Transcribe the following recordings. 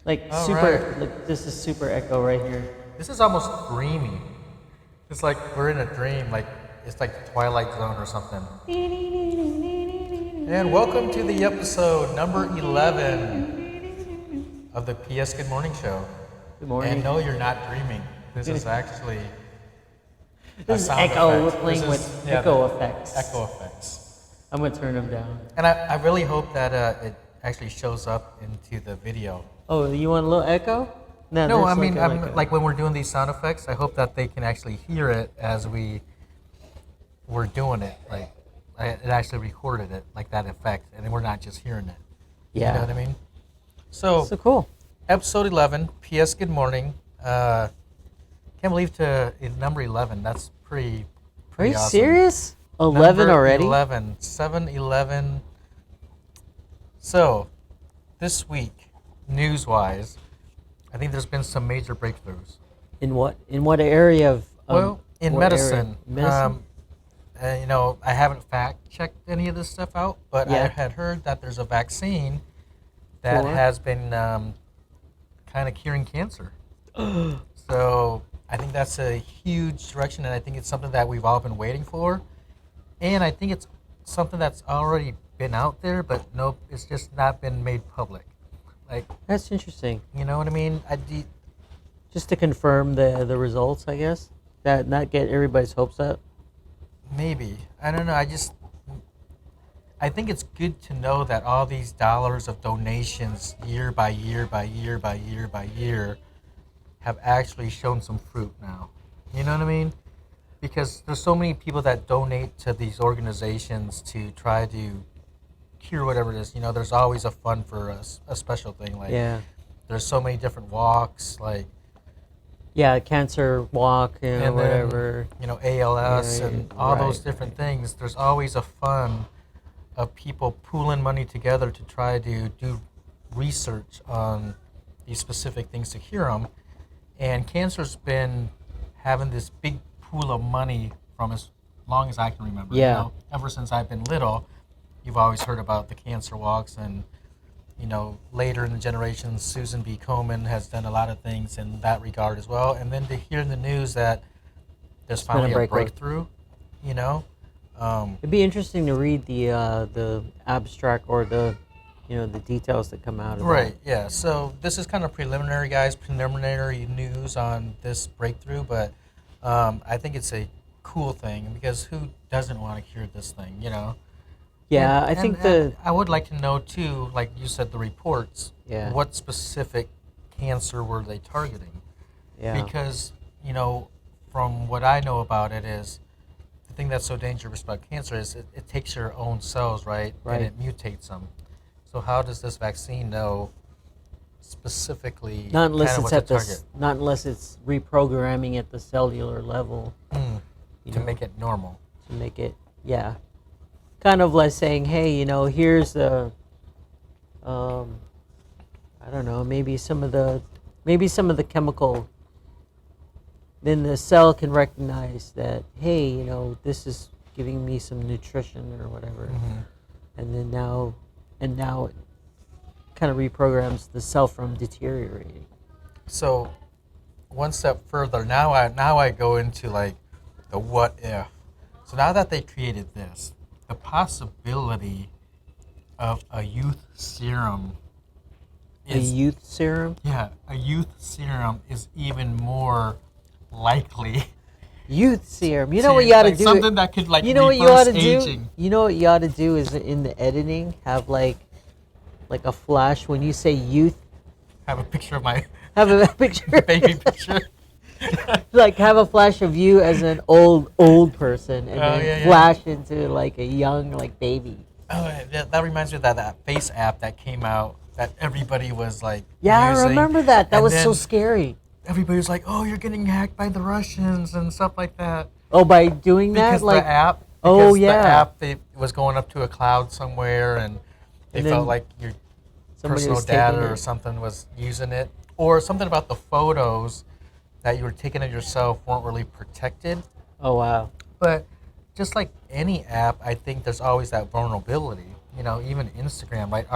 Like All super, right. like this is super echo right here. This is almost dreamy. It's like we're in a dream, like it's like the Twilight Zone or something. And welcome to the episode number 11 of the PS Good Morning Show. Good And morning. no, you're not dreaming. This is actually a This is sound echo. effect. We're playing This with is- echo effects. Echo effects. I'm gonna turn them down. And I really hope that it actually shows up into the video. Oh, you want a little echo? No, there's I mean, a- like when we're doing these sound effects, I hope that they can actually hear it as we're doing it. Like, it actually recorded it, like that effect, and we're not just hearing it. Yeah. You know what I mean? So, So cool. episode 11, PS Good Morning. Can't believe number 11. That's pretty Are you awesome. serious? 11 Number already? 11. 7-11. So, this week, news-wise, I think there's been some major breakthroughs. In what? In what area of? Well, in what medicine. area? Medicine. I haven't fact-checked any of this stuff out, but I Yeah. had heard that there's a vaccine that For? has been kind of curing cancer. So I think that's a huge direction, and I think it's something that we've all been waiting for. And I think it's something that's already been out there, but nope, it's just not been made public. Like, That's interesting. you know what I mean? Just to confirm the results, I guess. That not get everybody's hopes up. Maybe. I don't know. I think it's good to know that all these dollars of donations year by year by year by year by year have actually shown some fruit now. You know what I mean? Because there's so many people that donate to these organizations to try to cure whatever it is. You know, there's always a fund for a special thing. Like, Yeah. there's so many different walks, like, Yeah, cancer walk and and whatever. then, ALS Yeah, and all those right, different things. There's always a fund of people pooling money together to try to do research on these specific things to cure them. And cancer's been having this big pool of money from as long as I can remember. Yeah. Ever since I've been little, you've always heard about the cancer walks, and later in the generations, Susan B. Komen has done a lot of things in that regard as well. And then to hear in the news that there's been a finally a breakthrough. breakthrough, It'd be interesting to read the abstract or the details that come out of right, yeah. So this is kind of preliminary, guys, preliminary news on this breakthrough, but I think it's a cool thing because who doesn't want to cure this thing, Yeah, And- I think and I would like to know too, like you said, the reports. Yeah. What specific cancer were they targeting? yeah. Because from what I know about it is, the thing that's so dangerous about cancer is it takes your own cells, right? Right. And it mutates them. So how does this vaccine know specifically Not unless kind of it's what at to the target not unless it's reprogramming at the cellular level you to know, make it normal? to make it kind of like saying, hey, here's the I don't know, maybe some of the chemical, then the cell can recognize that, hey, this is giving me some nutrition or whatever. Mm-hmm. And then now it kind of reprograms the cell from deteriorating. So one step further, now I go into like the what if. So now that they created this, the possibility of a youth serum A youth serum? a youth serum is even more likely. Youth serum. You know what you ought to like do? something that could like You know what you reverse ought to do? aging. You know what you ought to do is in the editing have like a flash when you say youth. Have a picture of my Have a picture. baby picture. Like have a flash of you as an old person, and then yeah. flash into like a young baby. Oh, that reminds me of that face app that came out that everybody was like Yeah, using. I remember that. That And was so then scary. Everybody was like, "Oh, you're getting hacked by the Russians and stuff like that." Oh, by doing Because that, like the app. Oh, Because yeah. The app was going up to a cloud somewhere, and they And felt then like your somebody personal was taking data or it. something was using it, or something about the photos that you were taking of yourself weren't really protected. Oh wow. But just like any app, I think there's always that vulnerability. Even Instagram, right?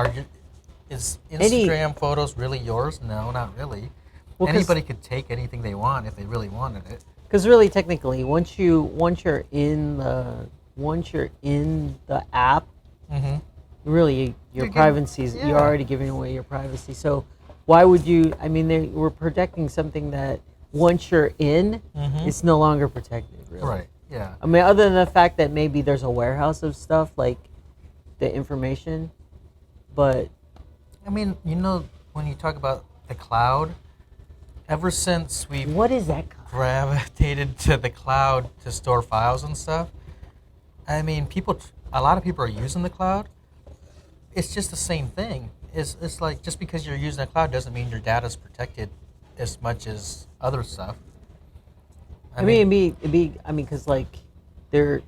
is Any- Instagram photos really yours? No, not really. Well, 'cause- Anybody could take anything they want if they really wanted it. Because really, technically, once you're in the app, Mm-hmm. really your You're giving- privacy is yeah. you're already giving away your privacy. So why would you? I mean, we're protecting something that once you're in, Mhm. it's no longer protected. Really. Right. Yeah. I mean, other than the fact that maybe there's a warehouse of stuff like the information, but I mean, when you talk about the cloud, ever since we what is that? gravitated to the cloud to store files and stuff, I mean, a lot of people are using the cloud. It's just the same thing. It's like just because you're using the cloud doesn't mean your data's protected as much as other stuff. I mean, because like there,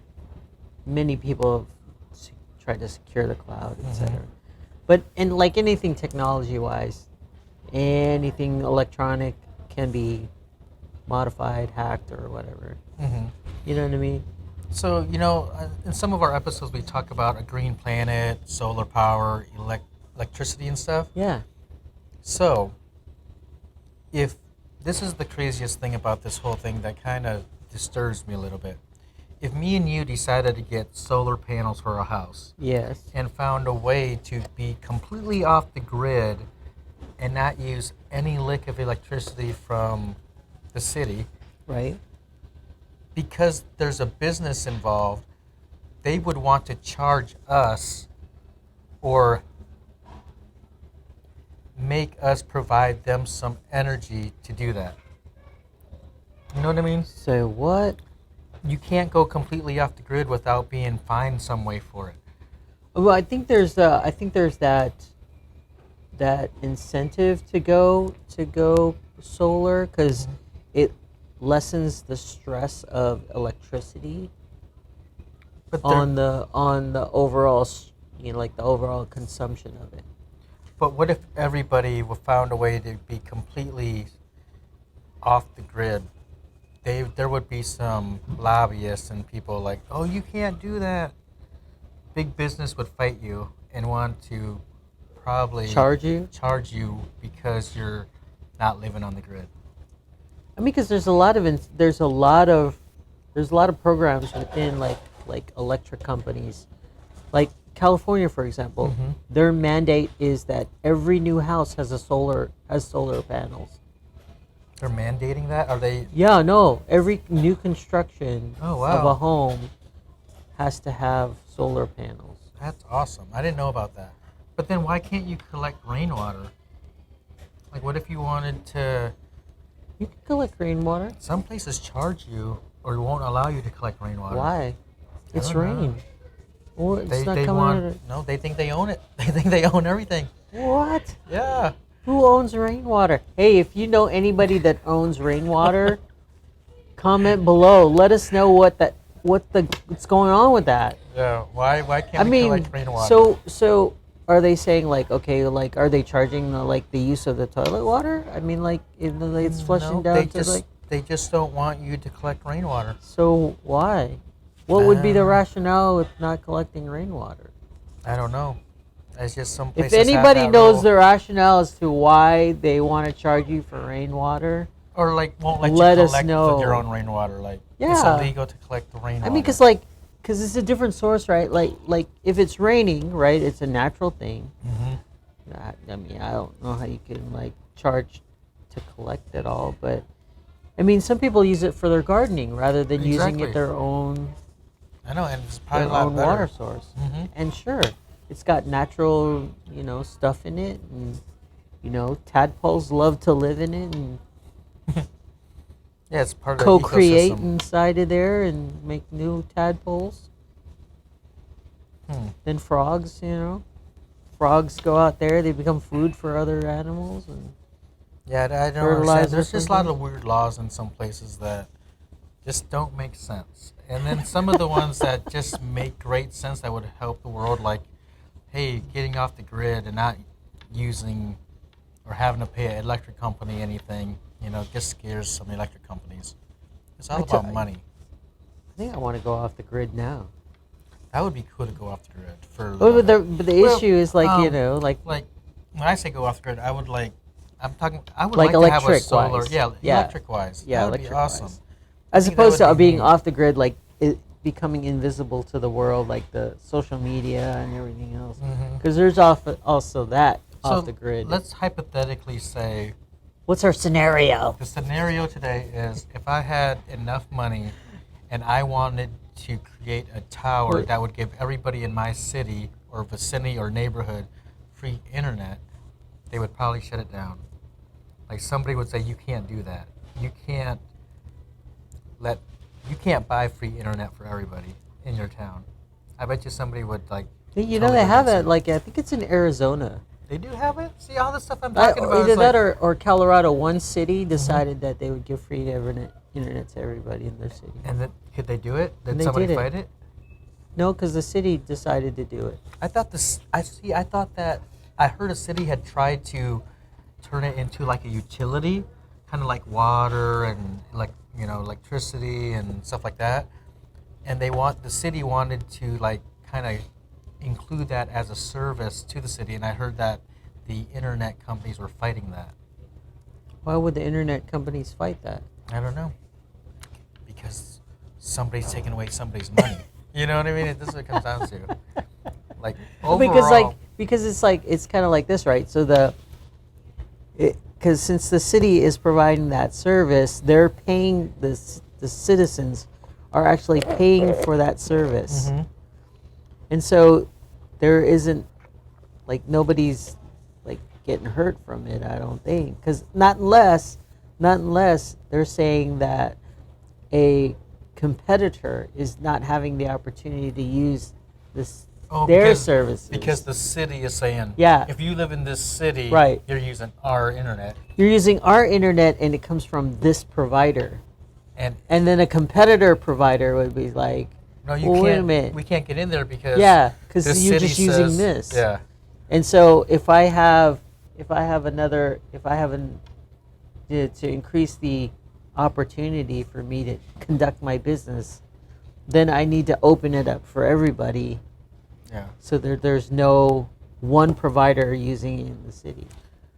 many people have tried to secure the cloud, etc. But in like anything technology-wise, anything electronic can be modified, hacked, or whatever. Mhm. You know what I mean? So, in some of our episodes, we talk about a green planet, solar power, electricity, and stuff. Yeah. So, if this is the craziest thing about this whole thing that kind of disturbs me a little bit. If me and you decided to get solar panels for our house Yes. and found a way to be completely off the grid and not use any lick of electricity from the city, Right. because there's a business involved, they would want to charge us or make us provide them some energy to do that. You know what I mean? So what? You can't go completely off the grid without being fined some way for it. Well, I think there's that incentive to go solar because it lessens the stress of electricity But on the overall like the overall consumption of it. But what if everybody found a way to be completely off the grid? There would be some lobbyists and people like, oh, you can't do that. Big business would fight you and want to probably Charge you? charge you because you're not living on the grid. I mean, because there's a lot of programs within like electric companies, like California, for example. Mhm. Their mandate is that every new house has solar panels. They're mandating that? Are they? Yeah, no. Every new construction Oh, of wow. a home has to have solar panels. That's awesome. I didn't know about that. But then why can't you collect rainwater? Like, what if you wanted to? You can collect rainwater. Some places charge you or won't allow you to collect rainwater. Why? It's don't know. rain. Or it's They not they coming out want no. They think they own it. They think they own everything. What? Yeah. Who owns rainwater? Hey, if you know anybody that owns rainwater, comment below. Let us know what's going on with that. Yeah. Why can't I we mean, collect rainwater? so are they saying like, okay, like are they charging the use of the toilet water? I mean, like if it's flushing No, down they to just like. they just don't want you to collect rainwater. So why? What would be the Uh, rationale with not collecting rainwater? I don't know. It's just some If places have anybody that knows rule. the rationale as to why they want to charge you for rainwater, Or like won't let Let you us collect know. your own rainwater. Like it's Yeah. illegal to collect the rainwater. I mean, because it's a different source, right? Like if it's raining, right, it's a natural thing. Mhm. I mean, I don't know how you can like charge to collect it all, but I mean, some people use it for their gardening rather than using Exactly. it their own I know, and it's probably their a lot own better. water source. Mhm. And sure, it's got natural, stuff in it, and tadpoles love to live in it and Yeah, it's part of the co-create ecosystem. inside of there and make new tadpoles. Hmm. Then frogs, frogs go out there, they become food for other animals, and Yeah, I don't understand. Fertilizer There's just a lot something? of weird laws in some places that just don't make sense. And then some of the ones that just make great sense that would help the world, like, hey, getting off the grid and not using or having to pay an electric company anything, just scares some electric companies. It's all I tell- about money. I think I want to go off the grid now. That would be cool to go off the grid for. a But little the, bit. but the Well, issue is like like when I say go off the grid, I would like. I would Like like to have a electric solar. wise. Yeah, Yeah. electric wise. Yeah, That would be electric awesome. wise. I As think that opposed would to be being neat. off the grid, like it becoming invisible to the world, like the social media and everything else. Mhm. Because there's also that off the grid. Let's hypothetically say What's our scenario? the scenario today is if I had enough money and I wanted to create a tower Wait. that would give everybody in my city or vicinity or neighborhood free internet, they would probably shut it down. Like somebody would say, you can't do that. You can't let, you can't buy free internet for everybody in your town. I bet you somebody would like. You know totally they go have against it. you. Like I think it's in Arizona. They do have it. See all the stuff I'm talking about. Either is that like, or Colorado. One city decided that they would give free internet to everybody in their city. and then could they do it? And Did they somebody did it. fight it? No, because the city decided to do it. I thought this. I see. I thought that I heard a city had tried to turn it into like a utility, kind of like water and like electricity and stuff like that. And the city wanted to like kind of include that as a service to the city. And I heard that the internet companies were fighting that. Why would the internet companies fight that? I don't know, because somebody's taking away somebody's money. You know what I mean? This is what it comes down to. Like overall, because it's kind of like this, right? So because since the city is providing that service, they're paying the citizens are actually paying for that service, Mhm. and so there isn't like nobody's like getting hurt from it. I don't think, because not unless they're saying that a competitor is not having the opportunity to use their services. Because the city is saying, Yeah. if you live in this city, Right. you're using our internet. You're using our internet and it comes from this provider. And And then a competitor provider would be like, no, you well, can't. wait a minute. We can't get in there because Yeah, because the you're city just using says- this. Yeah. And so if I have to increase the opportunity for me to conduct my business, then I need to open it up for everybody. Yeah. So there's no one provider using it in the city.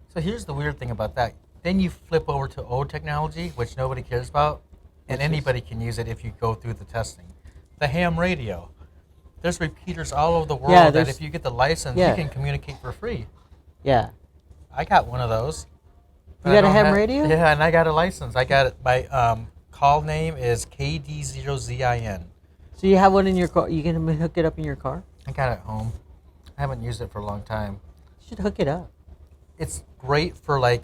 So here's the weird thing about that. Then you flip over to old technology, which nobody cares about, and Which is- anybody can use it if you go through the testing. The ham radio. There's repeaters all over the world that there's- if you get the license, yeah. you can communicate for free. Yeah. I got one of those. You But got I a don't ham have- radio? Yeah, and I got a license. I got it. My call name is KD0ZIN. So you have one in your car? You can hook it up in your car? I got it at home. I haven't used it for a long time. You should hook it up. It's great for like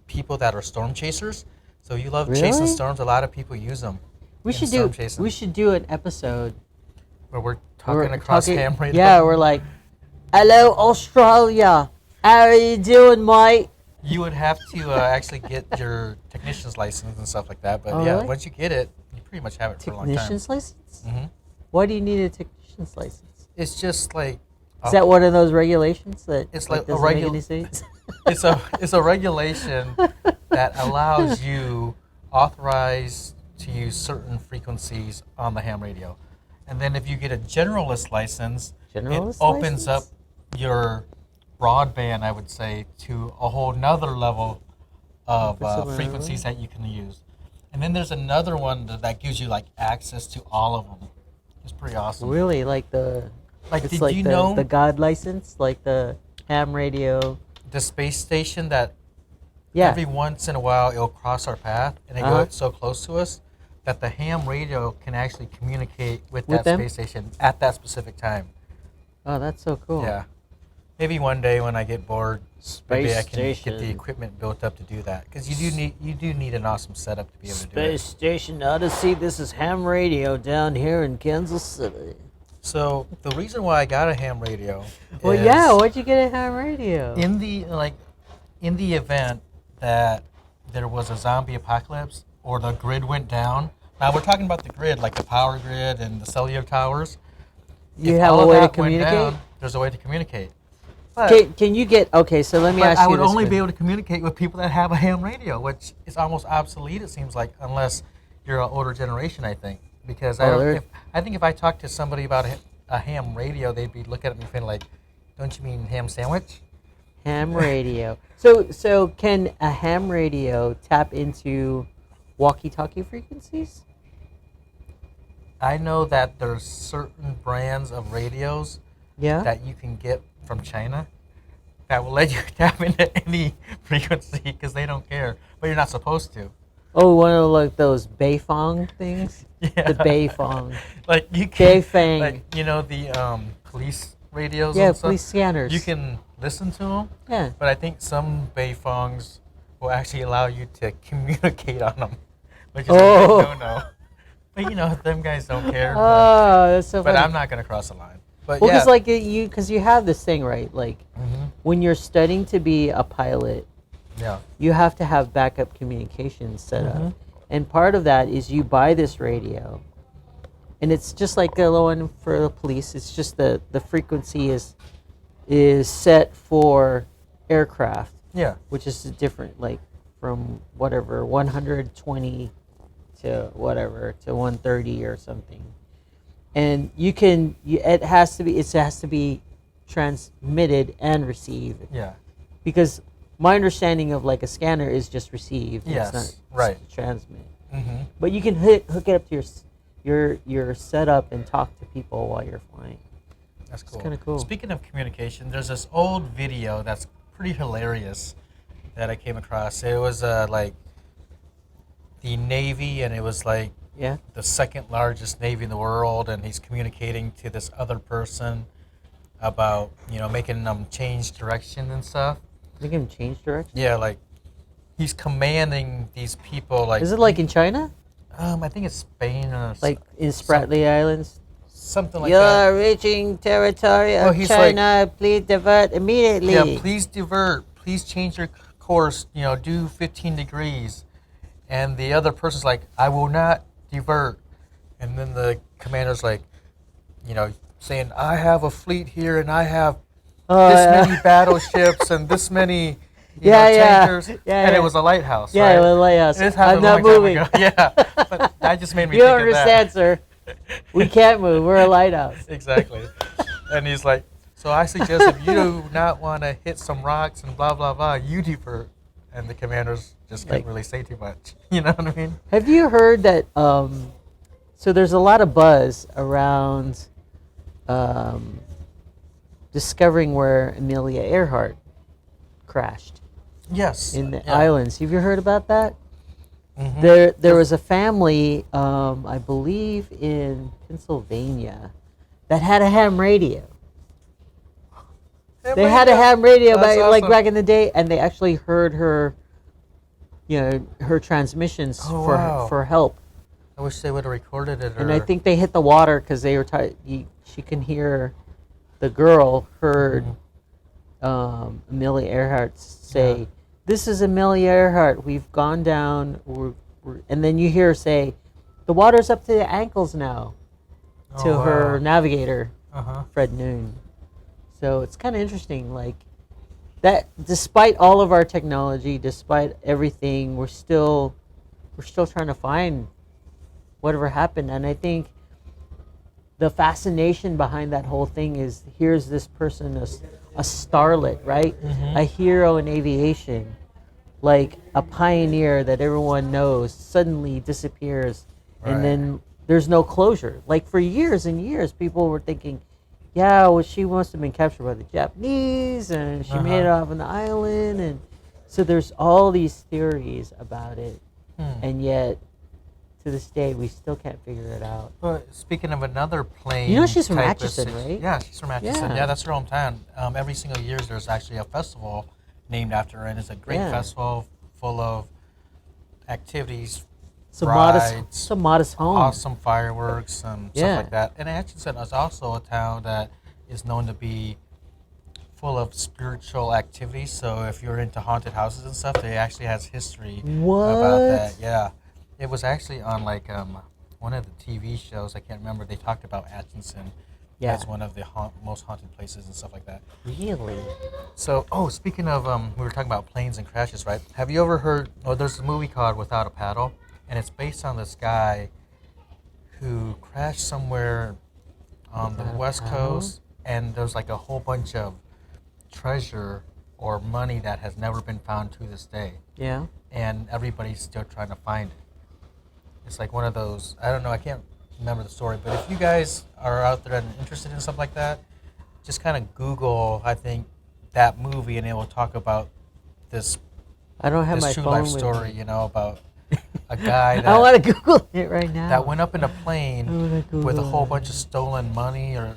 people that are storm chasers. So you love chasing Really? storms. A lot of people use them. We in should storm do. chasing. We should do an episode. Where we're talking across ham radio. Yeah, we're like, "Hello, Australia. How are you doing, mate?" You would have to actually get your technician's license and stuff like that. But Oh, yeah, really? once you get it, you pretty much have it for a long time. Technician's license? Hmm Why do you need a technician's license? It's just like Is that one of those regulations that It's like a doesn't make regu- any sense? it's a regulation that allows you authorized to use certain frequencies on the ham radio. And then if you get a generalist license, Generalist it opens license? up your broadband, I would say, to a whole nother level of Similar frequencies that you can use. And then there's another one that gives you like access to all of them. It's pretty awesome. Really, like the Like, it's did like you the, know the God license, like the ham radio? the space station that Yeah. every once in a while it'll cross our path and it Uh-huh. goes so close to us that the ham radio can actually communicate with With that them? space station at that specific time. Oh, that's so cool. Yeah. Maybe one day when I get bored, maybe Space I can get the station. equipment built up to do that. Because you do need an awesome setup to be able to do Space it. Station Odyssey. This is ham radio down here in Kansas City. So the reason why I got a ham radio Well, is yeah. Why'd you get a ham radio? in the event that there was a zombie apocalypse or the grid went down. Now we're talking about the grid, like the power grid and the cellular towers. You If have all a of way to that went communicate? down, there's a way to communicate. But, Can you get okay? So let me but ask I you would this. only Vin. be able to communicate with people that have a ham radio, which is almost obsolete. It seems like, unless you're an older generation, I think, because I think if I talked to somebody about a ham radio, they'd be looking at me feeling like, "Don't you mean ham sandwich?" Ham radio. So can a ham radio tap into walkie-talkie frequencies? I know that there's certain brands of radios Yeah. that you can get from China that will let you tap into any frequency because they don't care, but you're not supposed to. Oh, one of like those Beifong things. Yeah. The Beifong. Like you can, Beifang. like you know the police radios. Yeah, and stuff? police scanners. You can listen to them, Yeah. but I think some Beifongs will actually allow you to communicate on them, which is a big no-no. But you know, them guys don't care. Oh, that's so But funny. I'm not gonna cross the line. But Well, yeah. because like you have this thing, right? Like Mhm. when you're studying to be a pilot, Yeah. you have to have backup communications set up, Mhm. and part of that is you buy this radio, and it's just like the one for the police. It's just the frequency is set for aircraft, Yeah. which is different, like from whatever 120 to whatever to 130 or something. And it has to be transmitted and received, Yeah. because my understanding of like a scanner is just receive. Yes, It's not right. transmit. Mm-hmm. But you can hook it up to your setup and talk to people while you're flying. That's cool. kinda cool. Speaking of communication, there's this old video that's pretty hilarious that I came across. It was like the Navy, and it was like Yeah. the second largest Navy in the world, and he's communicating to this other person about, you know, making them change direction and stuff. They can change direction. Yeah, like he's commanding these people, like Is it like in China? I think it's Spain or Like in Spratly Islands? something like You're that. reaching territory Oh, of he's like- China. Please divert immediately. Yeah, please divert. Please change your course. You know, do 15 degrees. And the other person's like, I will not divert. And then the commander's like, you know, saying, I have a fleet here, and I have Oh, this yeah. many battleships and this many Yeah, yeah. tankers. Yeah, and yeah. it was a lighthouse. Yeah, right? it was a lighthouse. This I'm happened a not long time moving. ago. Yeah, but that just made me You think don't understand, of sir. We can't move. We're a lighthouse. that. Exactly. And he's like, so I suggest if you do not want to hit some rocks and blah, blah, blah, you divert. And the commanders just couldn't Like- really say too much. You know what I mean? Have you heard that? So there's a lot of buzz around discovering where Amelia Earhart crashed Yes. in the yeah. islands. Have you heard about that? Mhm. There was a family, I believe in Pennsylvania, that had a ham radio. Hey, They wait had a up. ham radio That's like awesome. back in the day, and they actually heard her, you know, her transmissions Oh, for wow. for help. I wish they would have recorded it. And I think they hit the water because they were she can hear, the girl heard Amelia Earhart say, Yeah. "This is Amelia Earhart. We've gone down." And then you hear her say, "The water's up to the ankles now," to her navigator, Uh-huh. Fred Noon. So it's kind of interesting, like that. Despite all of our technology, despite everything, we're still trying to find whatever happened. And I think the fascination behind that whole thing is, here's this person, a starlet, right? Mhm. A hero in aviation, like a pioneer that everyone knows, suddenly disappears, Right. and then there's no closure. Like for years and years, people were thinking, yeah, well, she must have been captured by the Japanese, and she made it off on the island, and so there's all these theories about it, and yet to this day we still can't figure it out. But speaking of another plane, You know she's from type of Atchison, sit- right? Yeah, she's from Atchison. Yeah. Yeah, that's her hometown. Every single year there's actually a festival named after her, and it's a great Yeah. festival full of activities, It's a modest, rides, it's a modest home. awesome fireworks, and Yeah. stuff like that. And Atchison is also a town that is known to be full of spiritual activities. So if you're into haunted houses and stuff, they actually has history about that. What? Yeah, it was actually on like one of the TV shows. I can't remember. They talked about Atchison Yeah. as one of the most haunted places and stuff like that. Really? So, speaking of, we were talking about planes and crashes, right? Have you ever heard? Oh, there's a movie called Without a Paddle, and it's based on this guy who crashed somewhere on the Without a West Paddle? Coast, and there's like a whole bunch of treasure or money that has never been found to this day. Yeah. And everybody's still trying to find it. It's like one of those, I don't know, I can't remember the story, but if you guys are out there and interested in stuff like that, just kind of Google, I think, that movie, and it will talk about this I don't have my true phone life with story, me. you know, about a guy I want that, to Google it right now. that went up in a I plane wanna with a Google whole it. bunch of stolen money or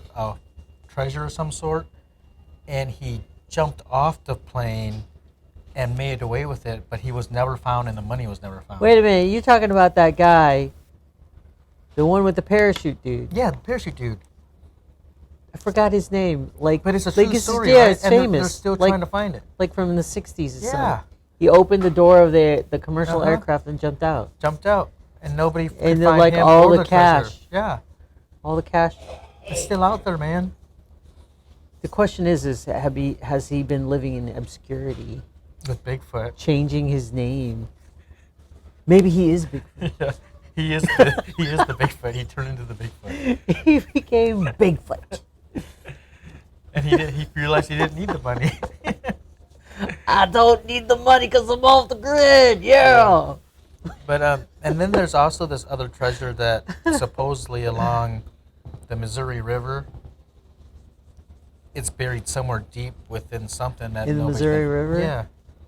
treasure of some sort, and he jumped off the plane and made away with it, but he was never found and the money was never found. Wait a minute, you talking about that guy, the one with the parachute dude? Yeah, the parachute dude. I forgot his name. Like, But it's a like true story, yeah, right? it's And famous. they're still like, trying to find it. like from the '60s or Yeah. something. He opened the door of the commercial Uh-huh. aircraft and jumped out. Jumped out, and nobody could And then, find like, him all or the treasure. cash. Yeah, All the cash. it's still out there, man. The question is has he been living in obscurity, With Bigfoot. changing his name? Maybe he is Bigfoot. Yeah, he is the Bigfoot. He turned into the Bigfoot, He became Bigfoot. and he realized he didn't need the money. I don't need the money because I'm off the grid. Yeah. But and then there's also this other treasure that supposedly along the Missouri River, it's buried somewhere deep within something that In the nobody Missouri can- River? Yeah,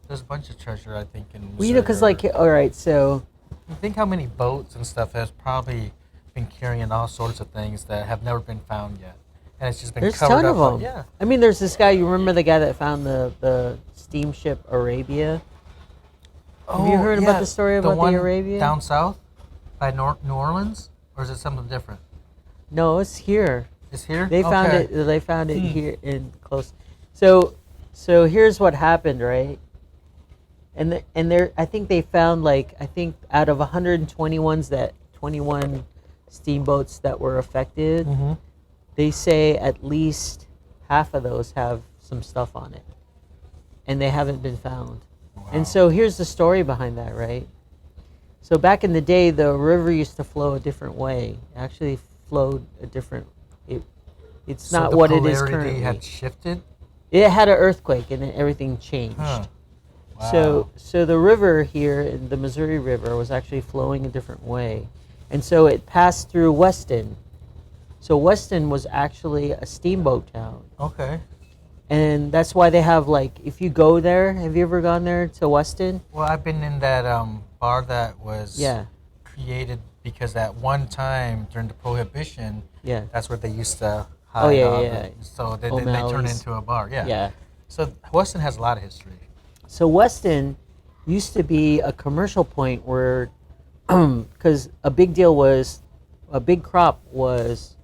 there's a bunch of treasure, I think, in. Well, you know, because like, all right, so You think how many boats and stuff has probably been carrying all sorts of things that have never been found yet, and it's just been there's a covered ton up. of them. Yeah. I mean, there's this guy. You remember the guy that found the steamship Arabia? Have you heard about the story about the one Arabia? down south by New Orleans, or is it something different? No, it's here. It's here. They found Okay. it. They found it here in close. So here's what happened, right? And there, I think they found out of 21 steamboats that were affected, Mhm. they say at least half of those have some stuff on it, and they haven't been found. Wow. And so here's the story behind that, right? So back in the day, the river used to flow a different way. It actually flowed a different. It's So not the what it is polarity currently. had shifted. It had an earthquake and then everything changed. Huh. Wow. So the river here, in the Missouri River, was actually flowing a different way, and so it passed through Weston. So Weston was actually a steamboat town, Okay. and that's why they have if you go there, have you ever gone there to Weston? Well, I've been in that bar that was Yeah, created because at one time during the Prohibition, yeah, that's where they used to hide. Oh, yeah, all yeah, the- So they turned O'Malley's. into a bar. Yeah. yeah. So Weston has a lot of history. So Weston used to be a commercial point where, because a big crop was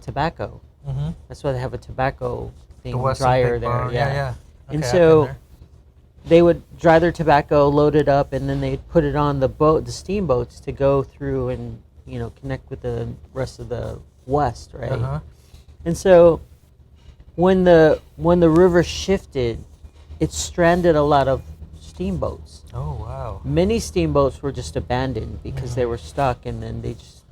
tobacco. Mm-hmm. That's why they have a tobacco The thing Weston dryer Big there. Bar. Yeah. And Okay, I've so been there. they would dry their tobacco, load it up, and then they'd put it on the steamboats to go through and connect with the rest of the West, right? Uh-huh. And so when the river shifted, it stranded a lot of steamboats. Oh wow. Many steamboats were just abandoned because they were stuck, and then they just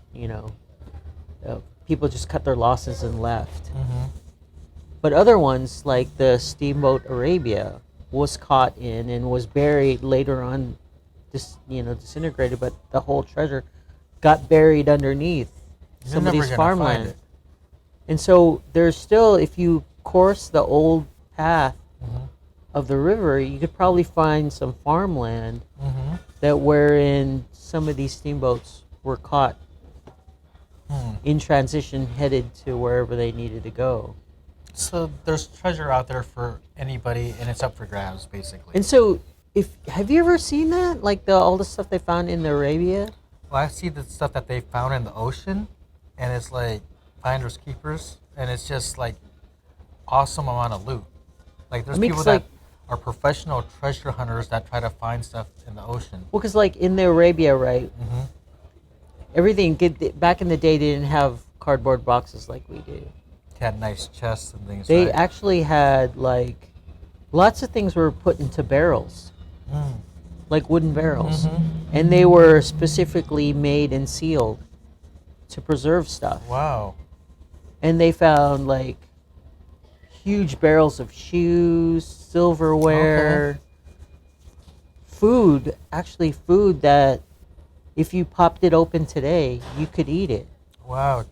people just cut their losses and left. Mm-hmm. But other ones, like the steamboat Arabia, was caught in and was buried later on, disintegrated. But the whole treasure got buried underneath You're somebody's never gonna find farmland. it. And so there's still, if you course the old path Mm-hmm. of the river, you could probably find some farmland Mm-hmm. that wherein some of these steamboats were caught in transition, headed to wherever they needed to go. So there's treasure out there for anybody, and it's up for grabs, basically. And so, have you ever seen that? Like all the stuff they found in the Arabia? Well, I see the stuff that they found in the ocean, and it's like finders keepers, and it's just like awesome amount of loot. Like there's I mean, people 'cause, that like- are professional treasure hunters that try to find stuff in the ocean. Well, because in the Arabia, right, Mm-hmm. everything back in the day they didn't have cardboard boxes like we do. Had nice chests and things. They right? actually had lots of things were put into barrels, Mm. like wooden barrels, Mhm. and they were specifically made and sealed to preserve stuff. Wow. And they found huge barrels of shoes, silverware, food. Actually, food that if you popped it open today, you could eat it. Wow.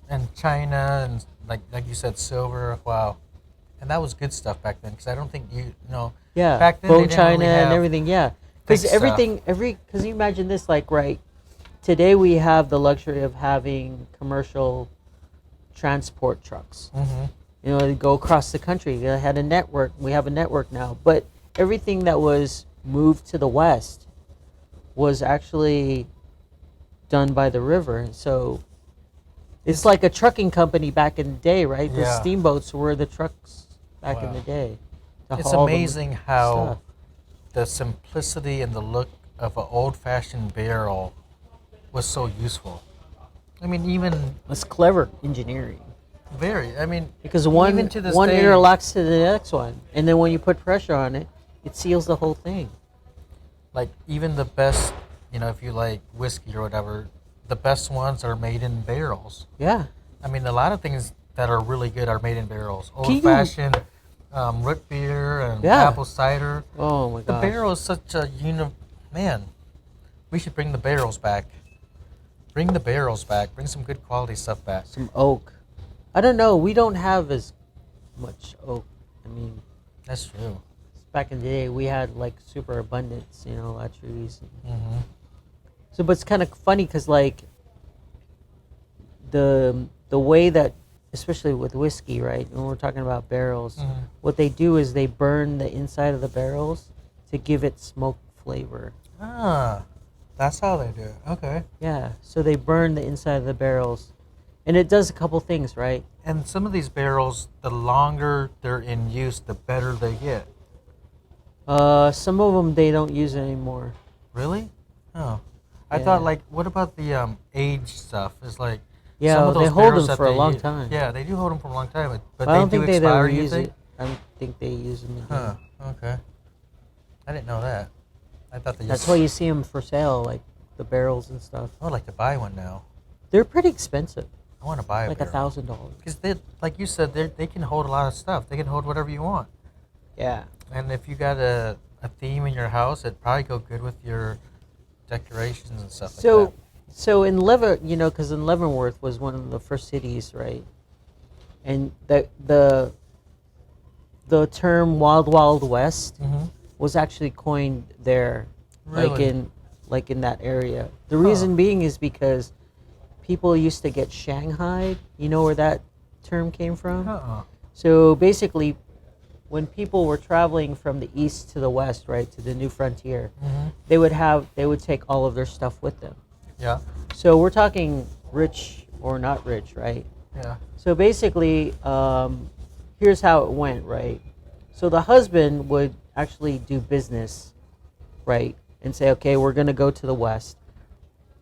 And China and like you said, silver. Wow. And that was good stuff back then, because I don't think Yeah, back then bone they didn't china really and have everything. Yeah, because fake stuff. because you imagine this, like, right, today we have the luxury of having commercial transport trucks. Mm-hmm. You know, they go across the country. They had a network. We have a network now, but everything that was moved to the west was actually done by the river, and so it's like a trucking company back in the day, right? The Yeah. steamboats were the trucks back in Wow. the day. To It's haul the amazing how stuff. the simplicity and the look of an old-fashioned barrel was so useful. I mean, even It's clever engineering very. I mean, because one even to this one day, interlocks to the next one, and then when you put pressure on it, it seals the whole thing. like even the best, if you like whiskey or whatever, the best ones are made in barrels. Yeah. I mean, a lot of things that are really good are made in barrels. Can you- Old-fashioned root beer and Yeah. apple cider. Oh my The gosh. barrel is such a man. We should bring the barrels back. Bring the barrels back. Bring some good quality stuff back. Some oak. I don't know. We don't have as much oak. I mean, That's true. back in the day, we had like super abundance. You know, a lot of trees. Mm-hmm. So, but it's kind of funny because like the way that, especially with whiskey, right? When we're talking about barrels, Mhm. what they do is they burn the inside of the barrels to give it smoke flavor. Ah, that's how they do it. Okay. Yeah, so they burn the inside of the barrels, and it does a couple things, right? And some of these barrels, the longer they're in use, the better they get. Some of them they don't use anymore. Really? Oh. I Yeah. thought, what about the age stuff? It's like Yeah, some of they those hold barrels them that for a they long use- time. Yeah, they do hold them for a long time, but I they don't do think they expire. ever You use think? it. I don't think they use them again. Huh. Okay. I didn't know that. I thought they That's just. why you see them for sale, like the barrels and stuff. I would like to buy one now. They're pretty expensive, I want to buy like barrel. $1,000. Because they, like you said, they can hold a lot of stuff. They can hold whatever you want. Yeah. And if you got a theme in your house, it'd probably go good with your decorations and stuff So, like so in because in Leavenworth was one of the first cities, right? And the term "Wild Wild West" that. Mm-hmm. was actually coined there, Really? like in that area. The reason being is because people used to get shanghaied. You know where that term came from? Uh-uh. So basically, when people were traveling from the east to the west, right, to the new frontier, Mm-hmm. they would take all of their stuff with them. Yeah. So we're talking rich or not rich, right? Yeah. So basically, here's how it went, right? So the husband would actually do business, right, and say, okay, we're going to go to the west.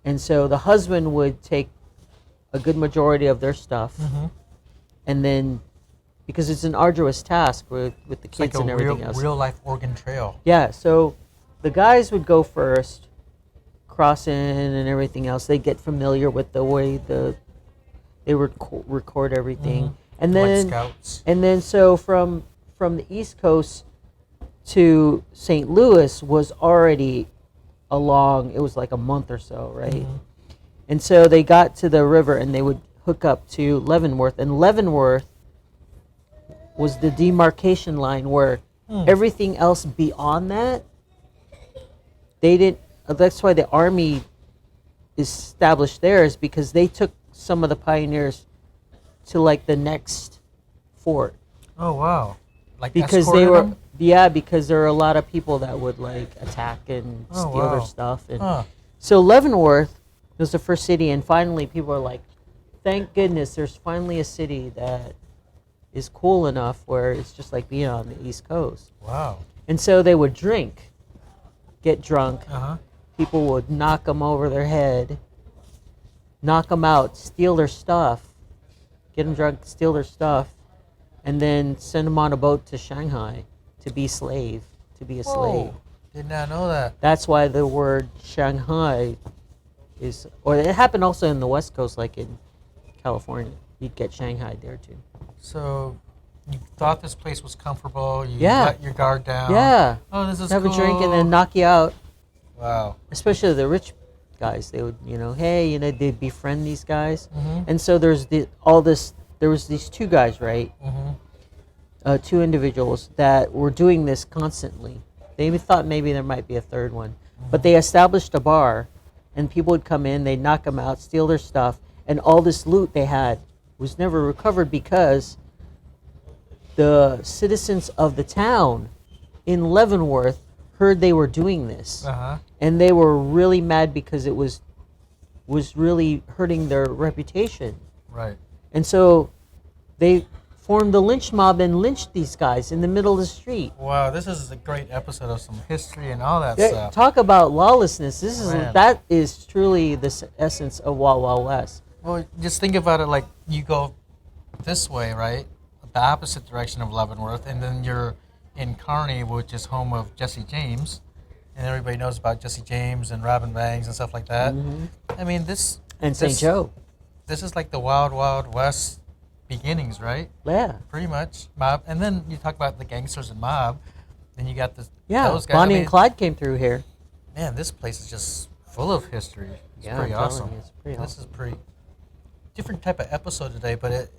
And so the husband would take a good majority of their stuff, Mm-hmm. and then, because it's an arduous task with the It's kids like and a everything else. real life Oregon Trail. Yeah, so the guys would go first, cross in and everything else. They get familiar with the way they would record everything, Mhm. and Like then scouts. so from the East Coast to St. Louis was already along. It was like a month or so, right? Mhm. And so they got to the river and they would hook up to Leavenworth, and Leavenworth was the demarcation line where Hmm. everything else beyond that, they didn't. That's why the army is established there, is because they took some of the pioneers to like the next fort, Oh wow! Like because they escorted were them? because there are a lot of people that would like attack and Oh, steal their wow. stuff, and Huh. so Leavenworth was the first city, and finally people are like, thank goodness there's finally a city that is cool enough where it's just like being on the East Coast. Wow. And so they would drink, get drunk. Uh huh. People would knock them over their head, knock them out, steal their stuff, get them drunk, steal their stuff, and then send them on a boat to Shanghai to be a slave. Did not know that. That's why the word Shanghai is, or it happened also in the West Coast, like in California. You'd get Shanghai there too. So, You thought this place was comfortable. You Yeah. let your guard down. Yeah. Oh, this is Have cool. a drink and then knock you out. Wow. Especially the rich guys, they would, hey, they'd befriend these guys. Mm-hmm. And so there was these two guys, right? Mm-hmm. Two individuals that were doing this constantly. They even thought maybe there might be a third one. But they established a bar, and people would come in, they'd knock them out, steal their stuff, and all this loot they had was never recovered because the citizens of the town in Leavenworth heard they were doing this. Uh-huh. And they were really mad because it was really hurting their reputation. Right. And so they formed the lynch mob and lynched these guys in the middle of the street. Wow, this is a great episode of some history and all that Yeah, stuff. talk about lawlessness. Man. That is truly the essence of Wild Wild West. Well, just think about it like you go this way, right? The opposite direction of Leavenworth, and then you're in Kearney, which is home of Jesse James, and everybody knows about Jesse James and Robin Bangs and stuff like that. Mm-hmm. I mean, this And St. Joe. This is like the Wild Wild West beginnings, right? Yeah. Pretty much mob, and then you talk about the gangsters and mob. Then you got Yeah. those guys. Bonnie and Clyde came through here. Man, this place is just full of history. It's Yeah, pretty I'm telling awesome. you, it's pretty This awesome. is pretty different type of episode today, but it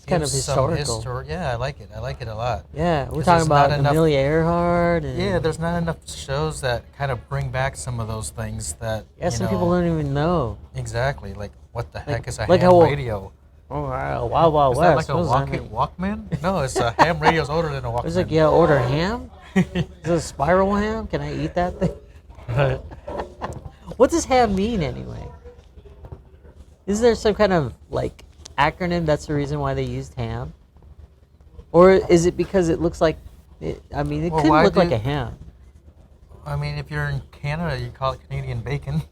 kind of gives some historical. history. Yeah, I like it. I like it a lot. Yeah, we're 'Cause talking there's not about enough- Amelia Earhart. And Yeah, there's not enough shows that kind of bring back some of those things that. Yeah, some people don't even know. Exactly, like what the heck is a like ham how- radio? Oh, wow, Wild Wild Is that West. like a What does that mean? Walkman? No, it's a ham radio's older than a Walkman. I was like, yeah, order ham? Is it a spiral ham? Can I eat that thing? Right. What does ham mean anyway? Is there some kind of like acronym that's the reason why they used ham? Or is it because it looks like it Well, could why look like do- a ham. I mean, if you're in Canada, you call it Canadian bacon.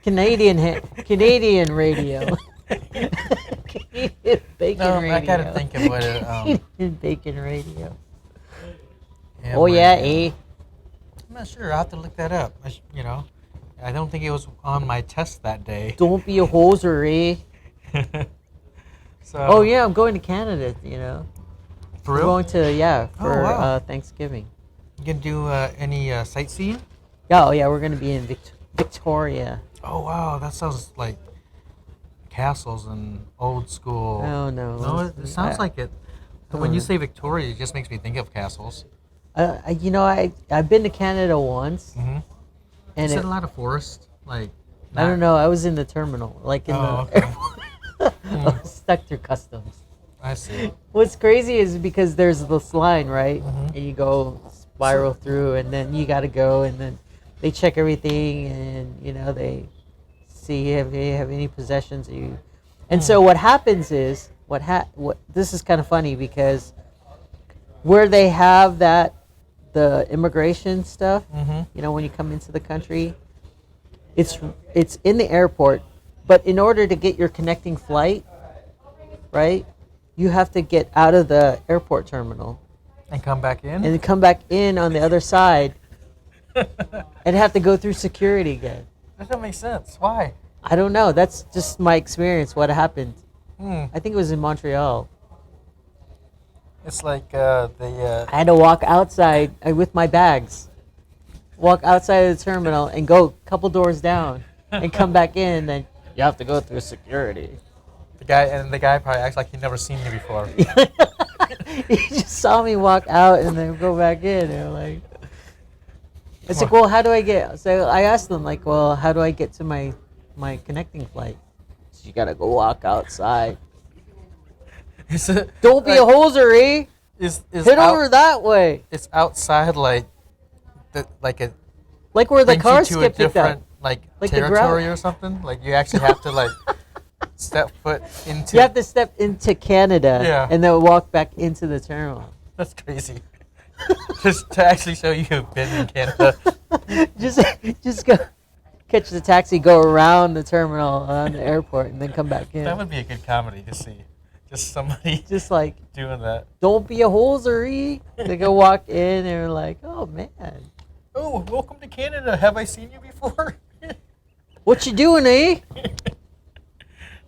Canadian radio. Canadian bacon No, radio. I gotta think of what it. Canadian bacon radio. Ham Oh yeah, radio. eh? I'm not sure. I'll have to look that up. I don't think it was on my test that day. Don't be a hoser, eh? So. Oh yeah, I'm going to Canada. For We're real? going to Oh, for wow. Thanksgiving. You gonna do any sightseeing? Yeah, oh yeah, we're gonna be in Victoria. Oh wow, that sounds like castles and old school. Oh no. No, it sounds like it. But when you say Victoria, it just makes me think of castles. I've been to Canada once, Mm-hmm. and Is it, it a lot of forest? Like. I don't know. I was in the terminal, like in Oh, the okay. airport. I was stuck through customs. I see. What's crazy is because there's this line, right? Mhm. And you go spiral through, and then you got to go, and then they check everything, and they see if you have any possessions. And so what happens is what this is kind of funny because where they have the immigration stuff, Mm-hmm. when you come into the country, it's in the airport, but in order to get your connecting flight, right? You have to get out of the airport terminal And come back in. and come back in on the other side and have to go through security again. That doesn't make sense. Why? I don't know. That's just my experience. What happened? Hmm. I think it was in Montreal. It's like I had to walk outside with my bags, walk outside of the terminal and go a couple doors down and come back in. And then you have to go through security. the guy probably acts like he'd never seen you before. He just saw me walk out and then go back in. And like, it's like, well, how do I get? So I asked them, like, well, how do I get to my connecting flight? So you gotta go walk outside. Is it, Don't be a hoser, eh? Is Hit out- over that way, It's outside like it like where the brings you cars to a get picked different up. like Like the territory or something. Like you actually have to like step foot into. You have to step into Canada Yeah. and then walk back into the terminal. That's crazy. Just to actually show you've been in Canada. just go catch the taxi, go around the terminal on the airport, and then come back in. That would be a good comedy to see. Just somebody Just like, doing that. don't be a hosery. They go walk in and they're like, oh man, Oh, welcome to Canada. Have I seen you before? what you doing, eh?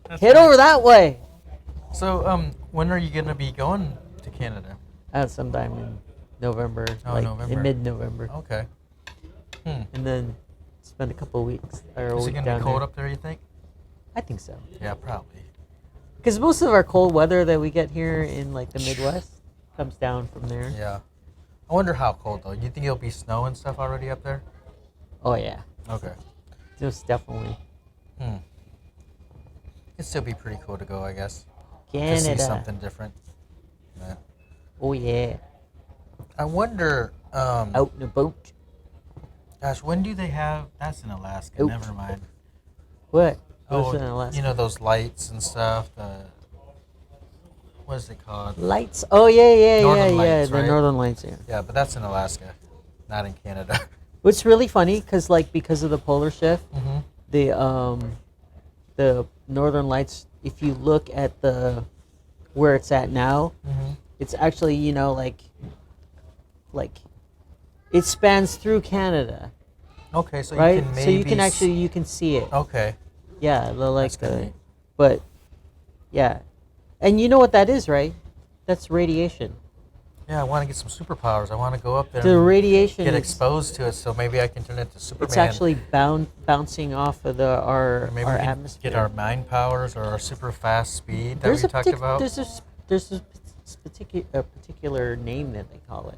That's Head funny. over that way. So, when are you gonna be going to Canada? Sometime in November, Oh, like November. in mid-November, Okay. and then spend a couple of weeks or a Is it week going to down be cold there. up there, you think? I think so. Yeah, probably. Because most of our cold weather that we get here in like the Midwest comes down from there. Yeah. I wonder how cold, though. You think it'll be snow and stuff already up there? Oh yeah, Okay. just definitely. It'd still be pretty cool to go, I guess. To see Canada. something different. Yeah. Oh yeah, I wonder, out in a boat. gosh, when do they have, that's in Alaska, Oop. never mind. What? Oh, What's in Alaska? you know those lights and stuff, what is it called? Lights. Oh yeah, Northern Lights, the right? Northern Lights. Yeah. Yeah, but that's in Alaska, not in Canada. What's really funny, because of the polar shift, Mm-hmm. the Northern Lights. If you look at the where it's at now, Mm-hmm. it's actually like it spans through Canada, Okay, so right? you can maybe So you can actually you can see it. Okay. Yeah, That's kinda neat. but yeah, and you know what that is, right? That's radiation. Yeah, I want to get some superpowers. I want to go up there The and radiation get is- exposed to it, so maybe I can turn into Superman. It's actually bouncing off of our Or maybe our we can atmosphere. get our mind powers or our super fast speed that we talked about. There's a particular name that they call it.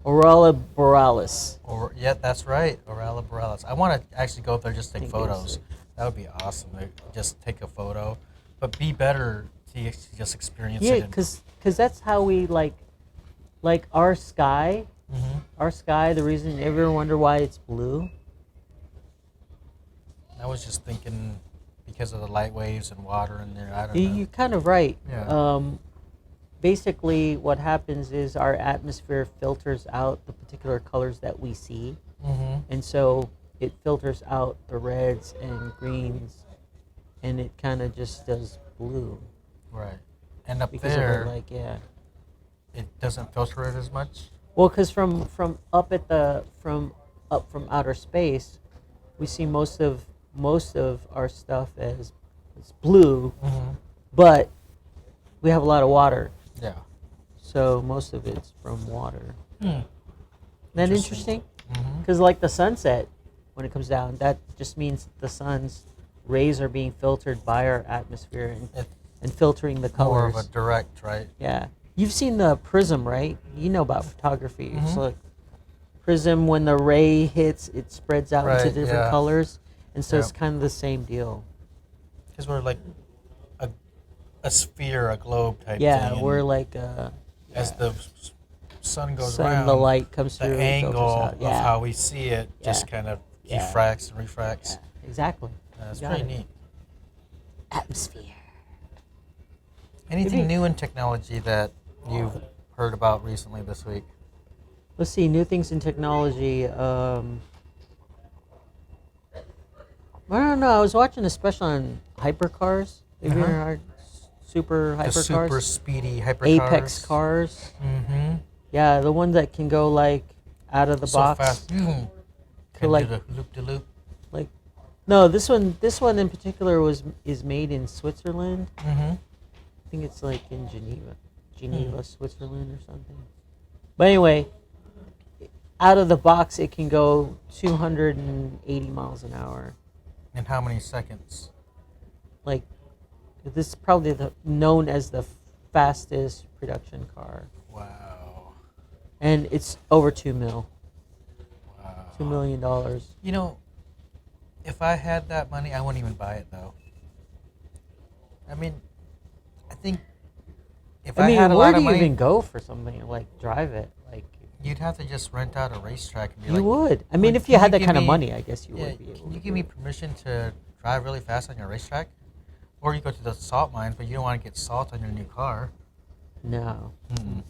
Aurora borealis. Or yeah, that's right, Aurora Borealis. I want to actually go up there just to take I think it is. photos. That would be awesome. Just take a photo, but be better to just experience Yeah, it. because that's how we like our sky. Mm-hmm. Our sky. The reason ever wonder why it's blue? I was just thinking because of the light waves and water in there. I don't know. You're kind of right. Yeah. Basically, what happens is our atmosphere filters out the particular colors that we see, Mm-hmm. and so it filters out the reds and greens, and it kind of just does blue Right. And up because there, of it, it doesn't filter it as much. Well, because from up from outer space, we see most of our stuff as it's blue, Mm-hmm. but we have a lot of water, Yeah. so most of it's from water. Isn't that interesting? Mm-hmm. Because like the sunset, when it comes down, that just means the sun's rays are being filtered by our atmosphere and filtering the More colors. of a direct, right? Yeah. You've seen the prism, right? You know about photography. It's Mhm. like prism, when the ray hits, it spreads out into Right, different yeah. colors. And so Yeah. it's kind of the same deal. Because we're like a sphere, a globe type thing. Yeah, and we're like as the sun goes sun, around, the light comes the through. angle filters out. of Yeah. how we see it just Yeah. kind of Yeah. diffracts and refracts. Yeah, exactly. It's You got pretty it. neat. Atmosphere. Anything Maybe- new in technology that you've heard about recently this week? Let's see, new things in technology. I don't know. I was watching a special on hypercars. Have you Uh-huh. ever heard super The hypercars? super speedy hypercars. Apex cars. Mm-hmm. Yeah, the one that can go like out of the So box. fast. Can like- do the loop-de-loop. Like, no, this one in particular is made in Switzerland. Mm-hmm. I think it's like in Geneva, Switzerland or something. But anyway, out of the box, it can go 280 miles an hour. In how many seconds? Like, this is probably known as the fastest production car, Wow. and it's over $2 million. Wow. $2 million. You know, if I had that money, I wouldn't even buy it though. I mean, I think if I, I mean, had a where lot do of you money, even go for something like drive it? Like, you'd have to just rent out a racetrack and be you like, would. I mean, "Would- if you can had that give kind of me- money, I guess you yeah, would be able can to. you give me permission to drive really fast on your racetrack? Or you go to the salt mines, but you don't want to get salt on your new car. No. Mm-mm.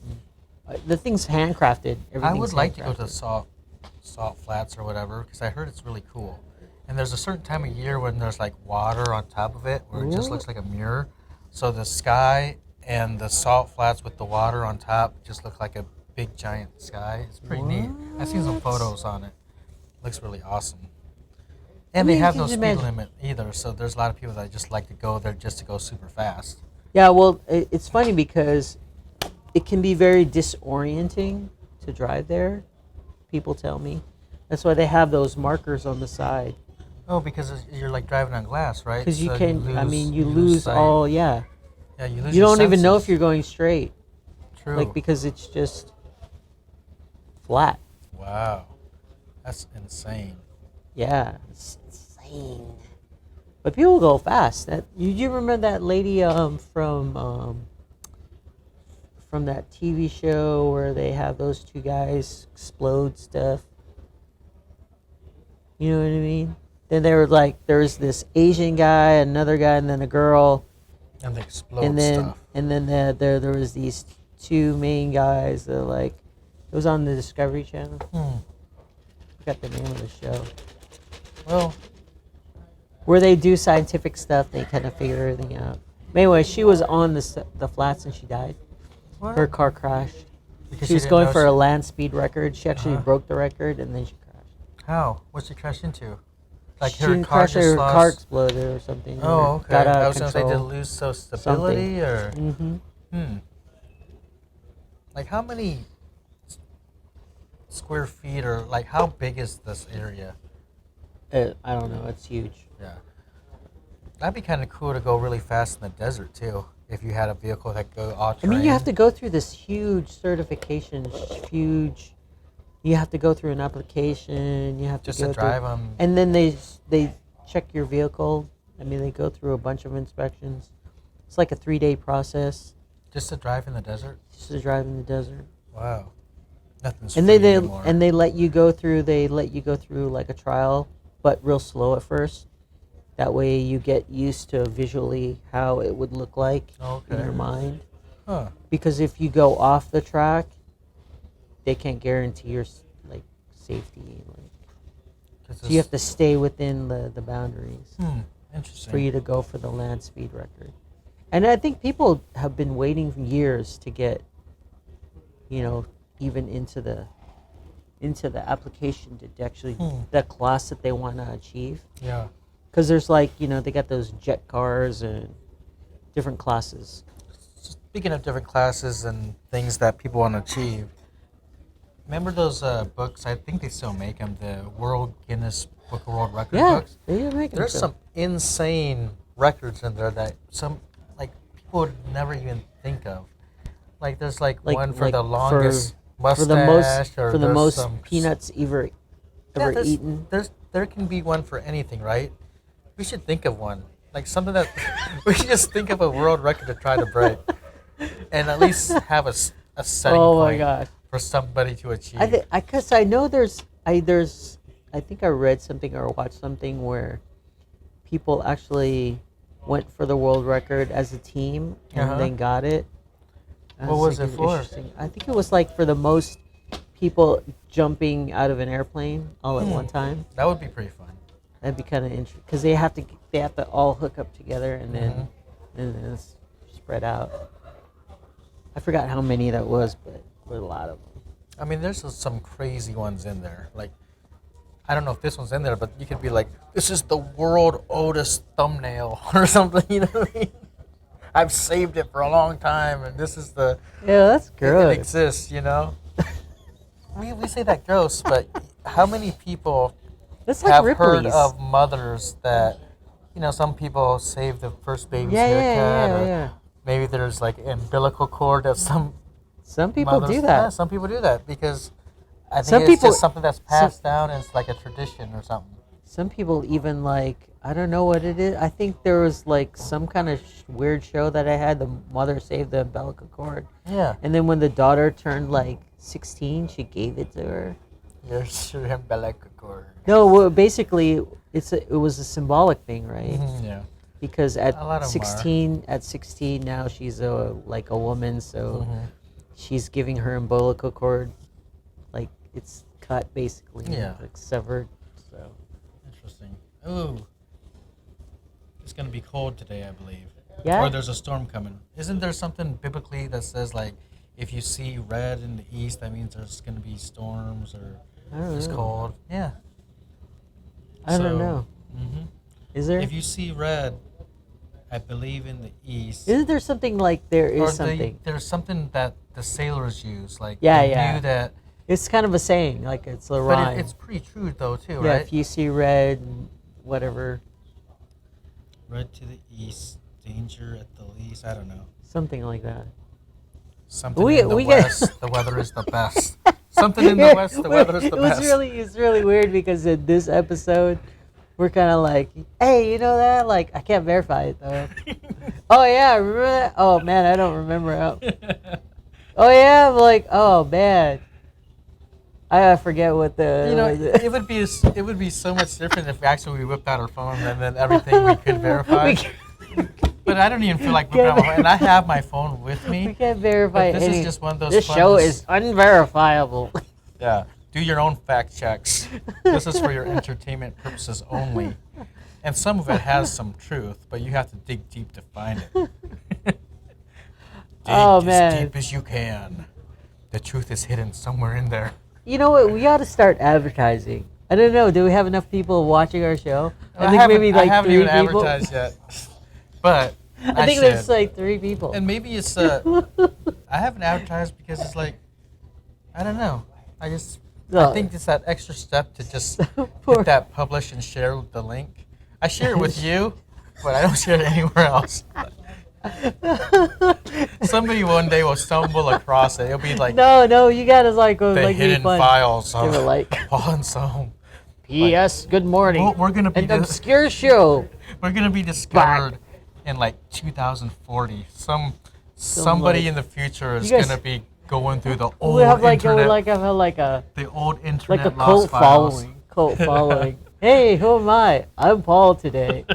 The thing's handcrafted. I Everything's would like to go to the handcrafted. salt flats or whatever because I heard it's really cool. And there's a certain time of year when there's like water on top of it where it just Ooh. looks like a mirror. So the sky and the salt flats with the water on top just look like a big giant sky. It's pretty neat. I've seen some What? photos on it. Looks really awesome. And mean, they have can no you speed imagine- limit either. So there's a lot of people that just like to go there just to go super fast. Yeah, well, it's funny because it can be very disorienting to drive there. People tell me that's why they have those markers on the side. Oh, because you're like driving on glass, right? Because you So can, I mean, you lose lose sight. all, yeah. Yeah, you lose You your don't even know if senses. you're going straight, True. like because it's just flat. Wow, that's insane. Yeah, it's insane. But people go fast. That you remember that lady from that TV show where they have those two guys explode stuff. You know what I mean? Then there were like there's this Asian guy, another guy, and then a girl, And they explode stuff. and then there was these two main guys that like it was on the Discovery Channel. I forgot the name of the show. Well, Where they do scientific stuff, they kind of figure everything out. Anyway, she was on the flats and she died. what? Her car crashed. Because She was didn't going know for a land speed record. She actually Uh-huh. broke the record and then she crashed. How? What'd she crash into? Like She her didn't car crash, just her lost. car exploded or something. Oh, or okay. Got out I of was gonna say, did it control. lose so stability or? Mm-hmm. Hmm. Like how many square feet or like how big is this area? I don't know. It's huge. Yeah. That'd be kind of cool to go really fast in the desert too. If you had a vehicle that go all I terrain. mean, you have to go through this huge certification, huge. You have to go through an application. You have to just go to through, drive them. and then they check your vehicle. I mean, they go through a bunch of inspections. It's like a 3-day process Just to drive in the desert. just to drive in the desert. Wow. Nothing's And free they anymore. and they let you go through. They let you go through like a trial, but real slow at first. That way, you get used to visually how it would look like in Okay. your mind. Huh. Because if you go off the track, they can't guarantee your like safety. Like, 'Cause so you have to stay within the boundaries Interesting. for you to go for the land speed record. And I think people have been waiting years to get, even into the application to actually the class that they want to achieve. Yeah. Because there's like they got those jet cars and different classes. Speaking of different classes and things that people want to achieve, remember those books? I think they still make them. The World Guinness Book of World Record Yeah, books. they make them. There's some insane records in there that some like people would never even think of. Like there's like one for the longest mustache, or for the there's most some peanuts ever eaten. There can be one for anything, right? We should think of one, like something that we should just think of a world record to try to break, and at least have a setting Oh my point gosh! for somebody to achieve. I know I think I read something or watched something where people actually went for the world record as a team and Uh-huh. then got it. I What was it thinking, for? interesting. I think it was like for the most people jumping out of an airplane all at one time. That would be pretty fun. That'd be kind of interesting because they have to all hook up together and then it's spread out. I forgot how many that was, but there were a lot of them. I mean, there's some crazy ones in there. Like, I don't know if this one's in there, but you could be like, this is the world oldest thumbnail or something. You know what I mean? I've saved it for a long time, and this is the. Yeah, that's It good. exists, you know. we say that gross, but how many people That's like have Ripley's. heard of mothers that, some people save the first baby's Yeah, haircut, or yeah. maybe there's like umbilical cord that some Some people mothers, do that. Yeah, some people do that because I think Some it's people- just something that's passed down and it's like a tradition or something. Some people even like, I don't know what it is. I think there was like some kind of weird show that I had. The mother saved the umbilical cord. Yeah. And then when the daughter turned like 16, she gave it to her. Your umbilical cord. No, well, basically, it was a symbolic thing, right? Yeah. Because at A lot of 'em are. 16 now she's a woman, so Mm-hmm. she's giving her umbilical cord, like it's cut basically, Yeah. like severed. So Interesting. Ooh. It's going to be cold today, I believe. Yeah. Or there's a storm coming. Isn't there something biblically that says, like, if you see red in the east, that means there's going to be storms or I don't it's know. cold? Yeah. I don't know. Mm-hmm. Is there? If you see red I believe in the East. Isn't there something like there Or is something? there's something that the sailors use. Like Yeah, they yeah. knew that. It's kind of a saying, like it's a But rhyme. it's pretty true though too, Yeah, right? if you see red, and whatever, Red to the east, danger at the least. I don't know. something like that. Something We- in the we get- west, the weather is the best. Something in the west, the weather is the best. It's really weird because in this episode, we're kind of like, hey, you know that? Like, I can't verify it though. Oh yeah, remember that? Oh man, I don't remember. Oh yeah, I'm like, oh man, I forget what the. You know, it would be so much different if actually we whipped out our phone and then everything we could verify. But I don't even feel like whipping out my phone, and I have my phone with We me. can't verify But this any. is just one of those. This fun show dis- is unverifiable. Yeah. Do your own fact checks. This is for your entertainment purposes only. And some of it has some truth, but you have to dig deep to find it. Dig Oh, as man. deep as you can. The truth is hidden somewhere in there. You know what? We ought to start advertising. I don't know. Do we have enough people watching our show? I haven't even advertised yet. But I think should. there's like 3 people. And maybe it's I haven't advertised because it's like I don't know. I think it's that extra step to just hit that publish and share the link. I share it with you, but I don't share it anywhere else. Somebody one day will stumble across it. It'll be like No, you gotta like go the like hidden be fun. files They of were like, Paul and Soam. P.S. Good morning. We're gonna be An obscure show. we're gonna be discovered in like 2040. Somebody in the future is You guys- gonna be going through the old We have like internet, a the old internet like a lost cult files. following. Cult following. Hey, who am I? I'm Paul today.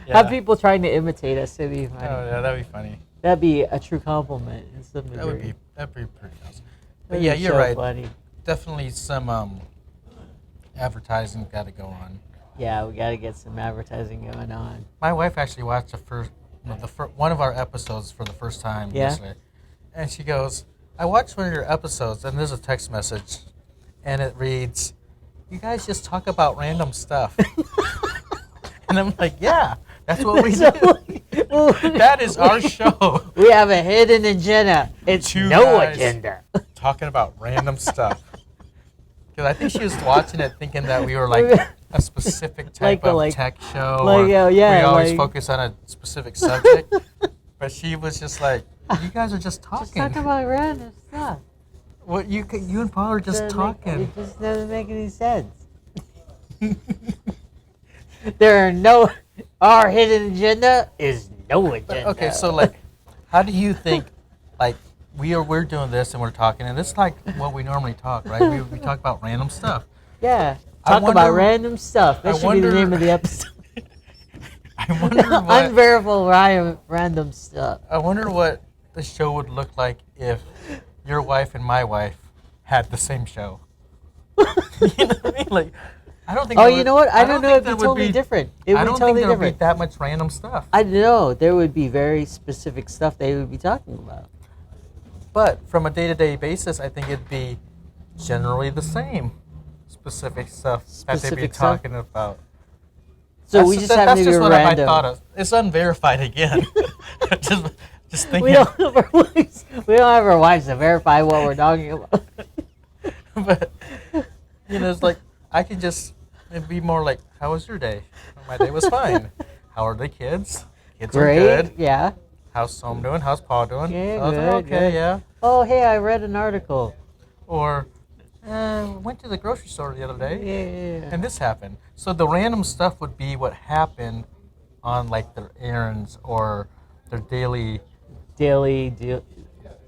Yeah. Have people trying to imitate us. It'd be funny. Oh yeah, that'd be funny. That'd be a true compliment in some degree. That'd be pretty awesome. But That'd yeah, be you're so right. Funny. Definitely some advertising got to go on. Yeah, we got to get some advertising going on. My wife actually watched one of our episodes for the first time Yeah? yesterday, and she goes, "I watched one of your episodes, and there's a text message, and it reads, you guys just talk about random stuff." And I'm like, "Yeah, that's what we do. That is our show. We have a hidden agenda. It's Two no guys agenda. talking about random stuff." Because I think she was watching it thinking that we were like a specific type of tech show. like, or yeah, we always like- focus on a specific subject. But she was just like, "You guys are just talking. Just talk about random stuff. What you and Paul are just talking." It just doesn't make any sense. Our hidden agenda is no agenda. Okay, so like, how do you think, like, we're doing this and we're talking, and it's like what we normally talk, right? We talk about random stuff. Yeah, I talk about wonder- random stuff. That I should be the wonder- name of the episode. I wonder what Unverifiable random stuff. I wonder what the show would look like if your wife and my wife had the same show. You know what I mean? Like, I don't think. Oh, there you would- know what? I don't know. It'd be there would totally different. It would I be don't totally think there would be different. that much random stuff. I know there would be very specific stuff they would be talking about. But from a day-to-day basis, I think it'd be generally the same specific stuff that they'd be Specific stuff? talking about. So we just have that's maybe just what random. I thought of. It's unverified again. just thinking. We don't have our wives. We don't have our wives to verify what we're talking about. But you know, it's like I could just it'd be more like, "How was your day?" "My day was fine." "How are the kids?" "Kids Great. are good." Yeah. "How's Soam doing?" "How's Paul doing?" Yeah, "Oh, they're good, okay, good." yeah." Oh, hey, I read an article. Or went to the grocery store the other day. Yeah. And this happened. So the random stuff would be what happened on like their errands or their daily Daily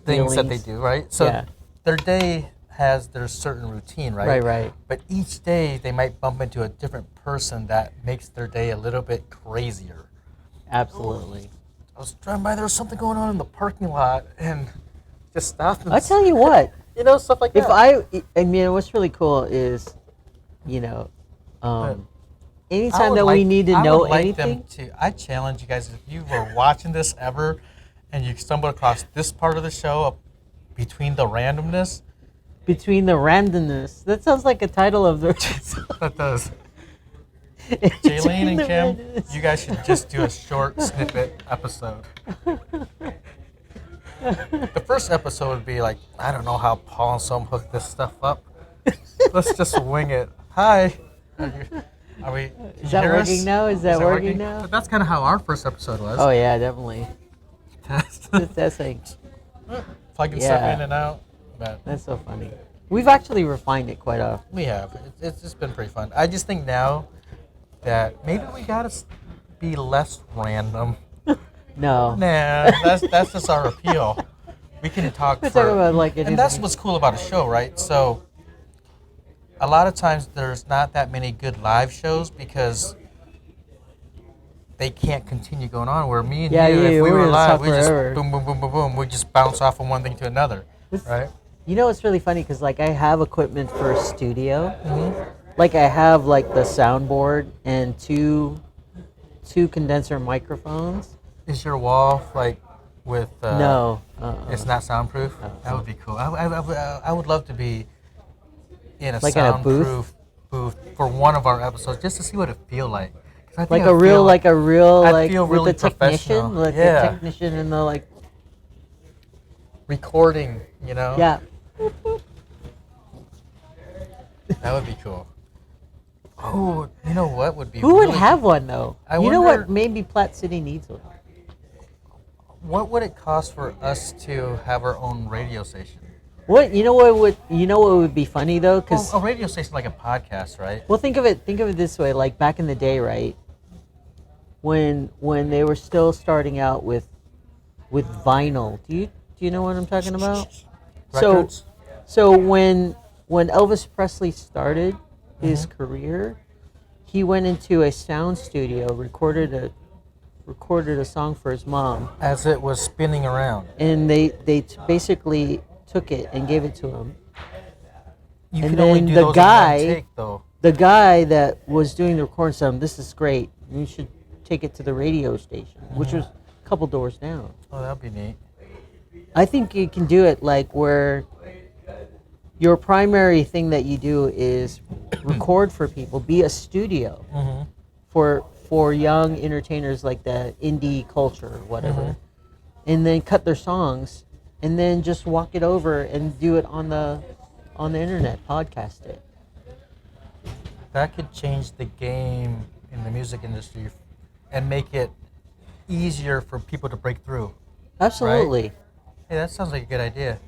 things that they dealings. do, right? So Yeah. their day has their certain routine, right? Right. But each day they might bump into a different person that makes their day a little bit crazier. Absolutely. I was driving by, there was something going on in the parking lot, and just stopped. And I tell you what, you know, stuff like if that. I mean, what's really cool is, you know, I anytime would that we like- need to I know would like anything, them to. I challenge you guys, if you were watching this ever and you stumbled across this part of the show between the randomness, between the randomness, that sounds like a title of the. that does. Jaylene and Kim, you guys should just do a short snippet episode. The first episode would be like, I don't know how Paul and Som hooked this stuff up. Let's just wing it. Hi. Are we? Is that working now? Is that working now? But that's kind of how our first episode was. Oh yeah, definitely. Test. Just testing. Plugging stuff in and out. But That's so funny. We've actually refined it quite often. we have. It's just been pretty fun. I just think now that maybe we gotta be less random. No. Nah, that's just our appeal. We can talk. We're talking about like it and is- that's what's cool about a show, right? So a lot of times there's not that many good live shows because they can't continue going on. Where me and you, if we were gonna live, talk we just forever. boom, boom, boom, boom, boom. We just bounce off from one thing to another, right? You know, it's really funny because like I have equipment for a studio. Mm-hmm. Like I have like the soundboard and two condenser microphones. Is your wall like with? No. It's not soundproof. That would be cool. I would love to be in a Like in a booth? soundproof booth for one of our episodes just to see what it feel like. 'Cause I think Like I'd a real I'd like feel with really the technician, professional. like Yeah. the technician and the like. recording. You know. Yeah. That would be cool. Oh, you know what would be? Who would really- have one though? I You know wonder- what? Maybe Platte City needs one. What would it cost for us to have our own radio station? What you know what would be funny though? Because Well, a radio station like a podcast, right? well, think of it this way. Like back in the day, right? When they were still starting out with vinyl. Do you know what I'm talking about? Records? So when Elvis Presley started his career, he went into a sound studio, recorded a song for his mom, As it was spinning around. and they basically took it and gave it to him. You And can only then do the those guy- in one take, though. The guy that was doing the recording said, "This is great. You should take it to the radio station," which was a couple doors down. Oh, that'd be neat. I think you can do it like where your primary thing that you do is record for people, be a studio Mm-hmm. for young entertainers like the indie culture or whatever, Mhm. and then cut their songs, and then just walk it over and do it on the internet, podcast it. That could change the game in the music industry and make it easier for people to break through. Absolutely. Hey, that sounds like a good idea.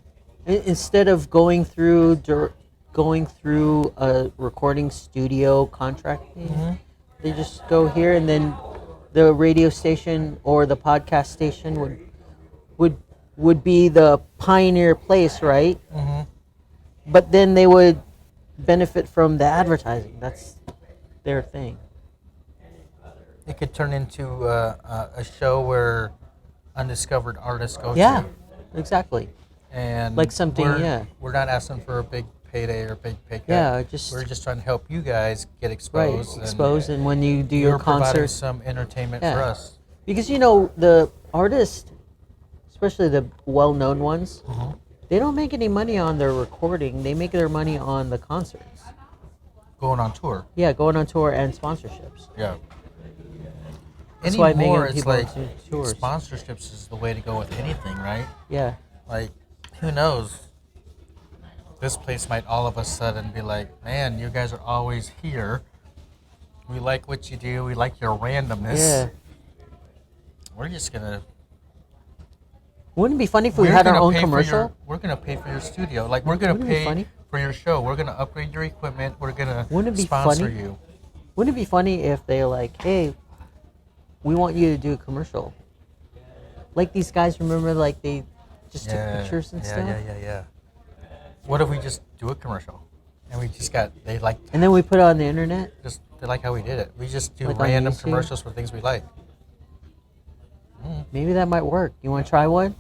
Instead of going through a recording studio contracting, Mhm. they just go here, and then the radio station or the podcast station would be the pioneer place, right? Mm-hmm. But then they would benefit from the advertising. That's their thing. It could turn into a show where undiscovered artists go Yeah, to. exactly. And Like something, yeah. We're not asking for a big payday or a big pay cut. Yeah, We're just trying to help you guys get right, exposed. exposed, and when you do you're your providing concerts, some entertainment Yeah. for us. because the artists, especially the well-known ones, Mhm. they don't make any money on their recording. They make their money on the concerts. Going on tour. Yeah, going on tour and sponsorships. Yeah. That's why Anymore, making it's people like do tours. sponsorships is the way to go with anything, right? Yeah. Like, who knows? This place might all of a sudden be like, man, you guys are always here. We like what you do. We like your randomness. Yeah. We're just gonna. Wouldn't it be funny if we we're had our gonna own pay for commercial? your- we're gonna pay for your studio. Like, we're gonna Wouldn't it be pay funny? for your show. We're gonna upgrade your equipment. We're gonna Wouldn't it be sponsor funny? you. Wouldn't it be funny if they like, hey, we want you to do a commercial? Like these guys, remember, like they just took pictures and stuff? Yeah. What if we just do a commercial, and we just they like And then we put it on the internet? they like how we did it. We just do Like on random YouTube? commercials for things we like. Maybe that might work. You want to try one?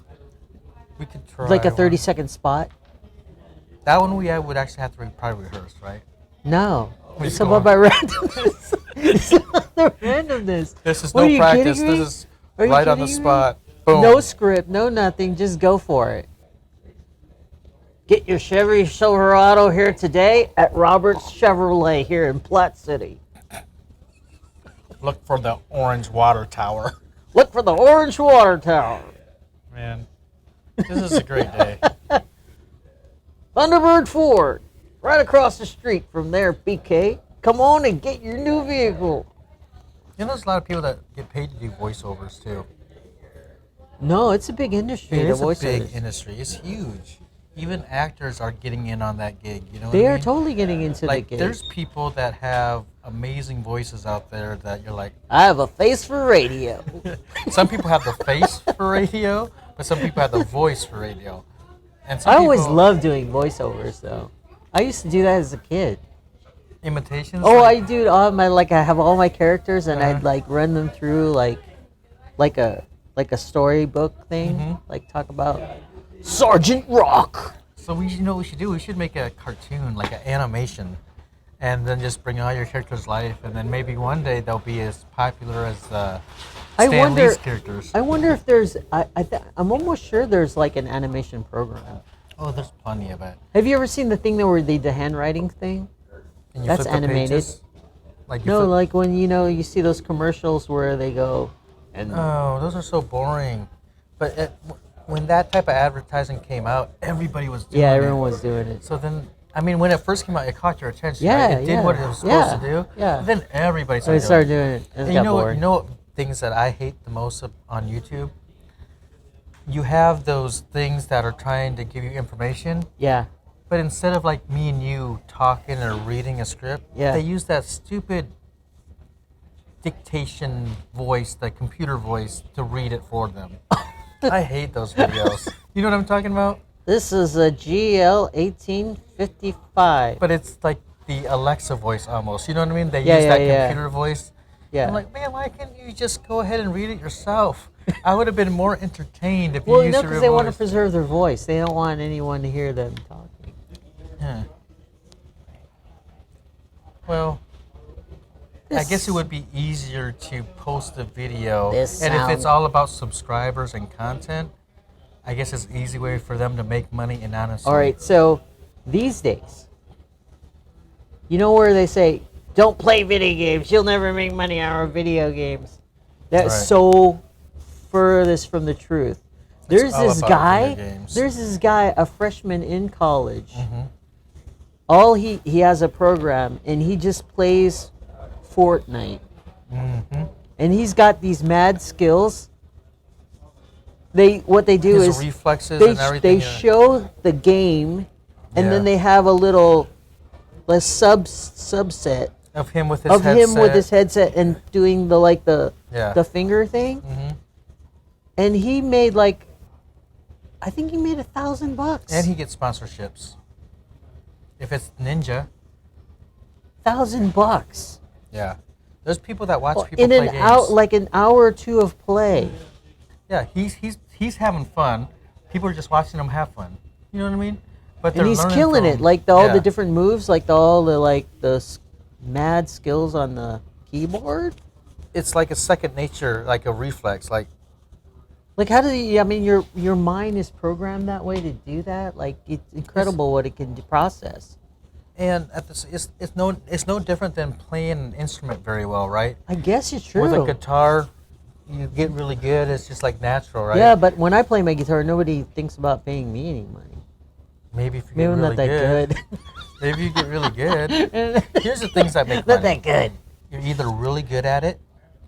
We could try It's like a one. 30-second spot? That one we would actually have to probably rehearse, right? No. We It's just about go my randomness. It's about the randomness. This is What, are no you practice. kidding me? This is Are you right on the kidding me? spot. Boom. No script, no nothing. Just go for it. Get your Chevy Silverado here today at Roberts Chevrolet here in Platte City. Look for the orange water tower. Look for the orange water tower. Man, this is a great day. Thunderbird Ford, right across the street from there, BK. Come on and get your new vehicle. You know, there's a lot of people that get paid to do voiceovers too. No, it's a big industry. It the is a big voiceovers. industry. It's huge. Even actors are getting in on that gig. You know what They I are mean? totally getting into Like, the game. there's people that have amazing voices out there that you're like, I have a face for radio. some people have the face for radio, but some people have the voice for radio. And some I always people- loved doing voiceovers, though. I used to do that as a kid. imitations. Oh, I like, do all my I have all my characters, and I'd Uh-huh. run them through like a storybook thing, Mhm. talk about Sergeant Rock. So you know what we should do? We should make a cartoon, like an animation, and then just bring all your characters' life, and then maybe one day they'll be as popular as I Stan wonder- Lee's characters. I wonder if there's I'm almost sure there's like an animation program. Oh, there's plenty of it. Have you ever seen the thing where they did the handwriting thing? And you That's flip the animated. pages? Like you No, flip- like when you see those commercials where they go and Oh, those are so boring. But when that type of advertising came out, everybody was doing yeah, it. everyone was doing it. So then, I mean, when it first came out, it caught your attention. Yeah, right? It did what it was yeah, supposed to do. yeah. But then everybody So they started started doing doing it. And it And got you know boring. what things that I hate the most on YouTube? You have those things that are trying to give you information, Yeah. but instead of like me and you talking or reading a script, Yeah. they use that stupid dictation voice, the computer voice, to read it for them. I hate those videos. You know what I'm talking about? This is a GL 1855. But it's like the Alexa voice almost. You know what I mean? They Yeah, use yeah, that yeah. computer voice. Yeah. I'm like, man, why can't you just go ahead and read it yourself? I would have been more entertained if Well, you used your because real they want to voice. preserve their voice. They don't want anyone to hear them talking. Yeah. Well, I guess it would be easier to post a video, This and if it's sound- all about subscribers and content, I guess it's an easy way for them to make money and honestly. All right, so these days, you know where they say, don't play video games. You'll never make money out of video games. That's Right. so furthest from the truth. There's all this about guy, video games. there's this guy, a freshman in college. Mhm. All he has a program, and he just plays Fortnite. Mhm. And he's got these mad skills. What they do His is reflexes they and everything. show the game, and then Yeah. they have a little subset of him with his of headset. him with his headset and doing the Yeah. the finger thing. Mhm. And he made I think he made $1,000. And he gets sponsorships. If it's Ninja, $1,000 yeah. There's people that watch people in play an games. an hour or two of play. Yeah, he's having fun. People are just watching him have fun. You know what I mean? But And he's learning killing from- it. Like all yeah. the different moves, mad skills on the keyboard. It's like a second nature, like a reflex. Like Like how do you? I mean, your mind is programmed that way to do that. Like it's incredible what it can process. and at this, it's no different than playing an instrument very well, right? I guess it's true. With a guitar, you get really good. It's just like natural, right? Yeah, but when I play my guitar, nobody thinks about paying me any money. Maybe if you Maybe get I'm really not that good. Maybe you get really good. Here's the things that make Not money. that good. You're either really good at it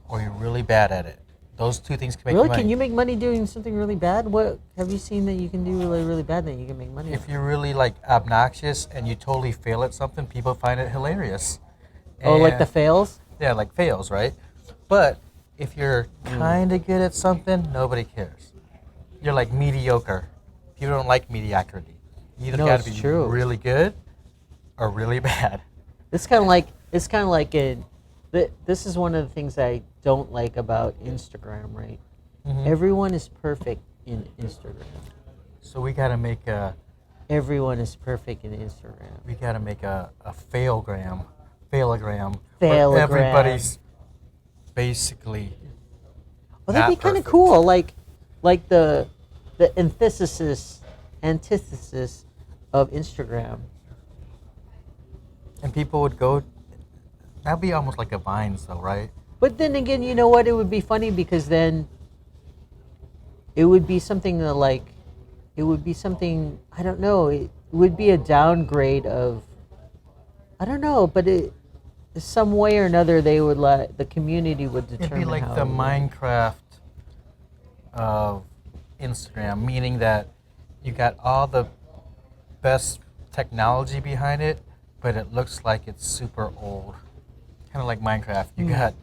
or you're really bad at it. Those two things can make Really? money. Can you make money doing something really bad? What have you seen that you can do really bad that you can make money? If you're really like obnoxious and you totally fail at something, people find it hilarious. Oh, like the And- fails? yeah, like fails, right? But if you're kind of good at something, nobody cares. You're like mediocre. People don't like mediocrity. You either No, got to it's be true. really good or really bad. It's kind of like this is one of the things I don't like about Instagram, right? Mhm. Everyone is perfect in Instagram. So we got to make a Everyone is perfect in Instagram. failogram, where Failogram. everybody's basically. Well, that'd be not kind of perfect. cool. Like the antithesis of Instagram. And people would go. That'd be almost like a Vines, though, right? But then again, you know what? It would be funny because then it would be something that, like, it would be something, I don't know, it would be a downgrade of, I don't know, but it, some way or another, they would let, the community would determine It'd be like how the it would- Minecraft of Instagram, meaning that you got all the best technology behind it, but it looks like it's super old. Kind of like Minecraft. You got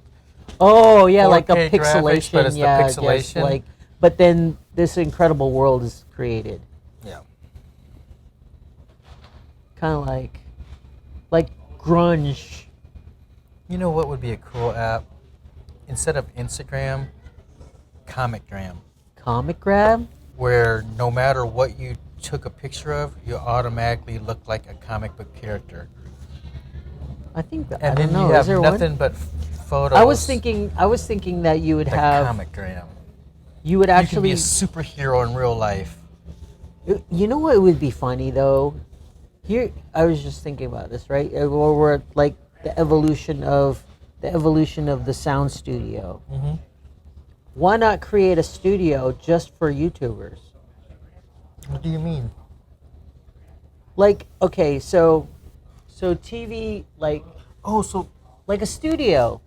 Oh yeah, like a 4K graphics, pixelation. but it's the Yeah, I guess, pixelation. like, but then this incredible world is created. yeah. Kind of like grunge. You know what would be a cool app? Instead of Instagram, Comicgram, Comic grab. where no matter what you took a picture of, you automatically look like a comic book character. I think that, And I don't then know. you Is have there nothing one? but photos. I was thinking that you would the have, Comicgram. you would You can actually, be a superhero in real life. you know what would be funny though? Here, I was just thinking about this, right? We're at, like the evolution of the sound studio. Mm-hmm. Why not create a studio just for YouTubers? What do you mean? Like, okay, so TV, like Oh, so a studio,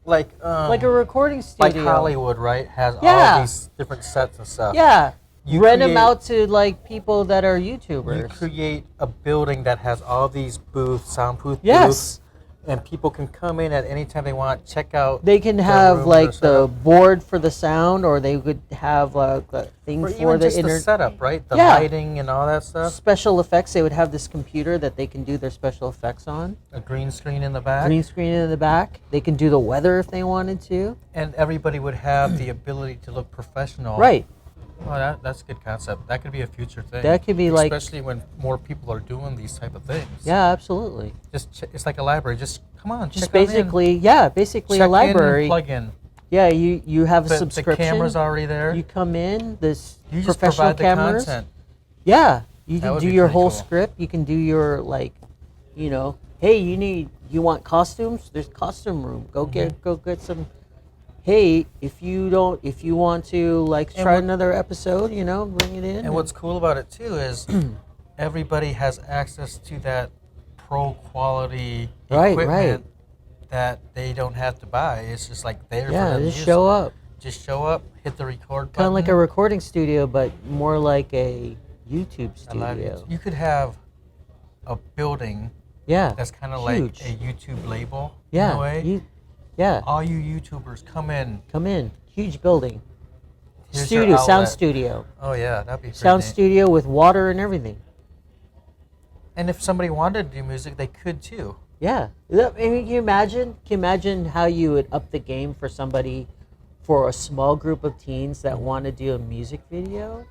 like like a recording like studio. Hollywood, right? Has Yeah. all these different sets and stuff. Yeah, You rent them create- out to like people that are You YouTubers. create a building that has all these booths, soundproof Yes. booths, and people can come in at any time they want, check out. They can their have room, like their the setup. board for the sound, or they could have like a thing or for even the just the setup, right? The Yeah. lighting and all that stuff. special effects. They would have this computer that they can do their special effects on. A green screen in the back, Green screen in the back. They can do the weather if they wanted to. and everybody would have the ability to look professional. Right. Oh, that's a good concept. That could be a future thing. That could be like- especially when more people are doing these type of things. Yeah, absolutely. It's like a library. Just come on, Just check on in. basically, basically Check a in and library. plug in. Yeah, you have a The subscription. camera's already there. You come in, this You just professional provide the cameras. content. Yeah, you That can would do be your pretty whole cool. script. You can do your like, hey, you want costumes? There's costume room. Go get some. Hey, if you want to like And try what- another episode, bring it in. And what's cool about it too is everybody has access to that pro quality Right, equipment that they don't have to buy. It's just like there for yeah, them to just use. show up. Just show up, hit the record button. Kind of like a recording studio, but more like a YouTube I love studio. it. You could have a building Yeah, that's kind of like huge. a YouTube label Yeah, in a way. yeah. All you YouTubers come in. Come in, huge building, Here's your studio, sound outlet. studio, Oh yeah, that'd be pretty sound neat. studio with water and everything. And if somebody wanted to do music, they could too. Yeah, I mean, can you imagine how you would up the game for somebody, for a small group of teens that want to do a music video,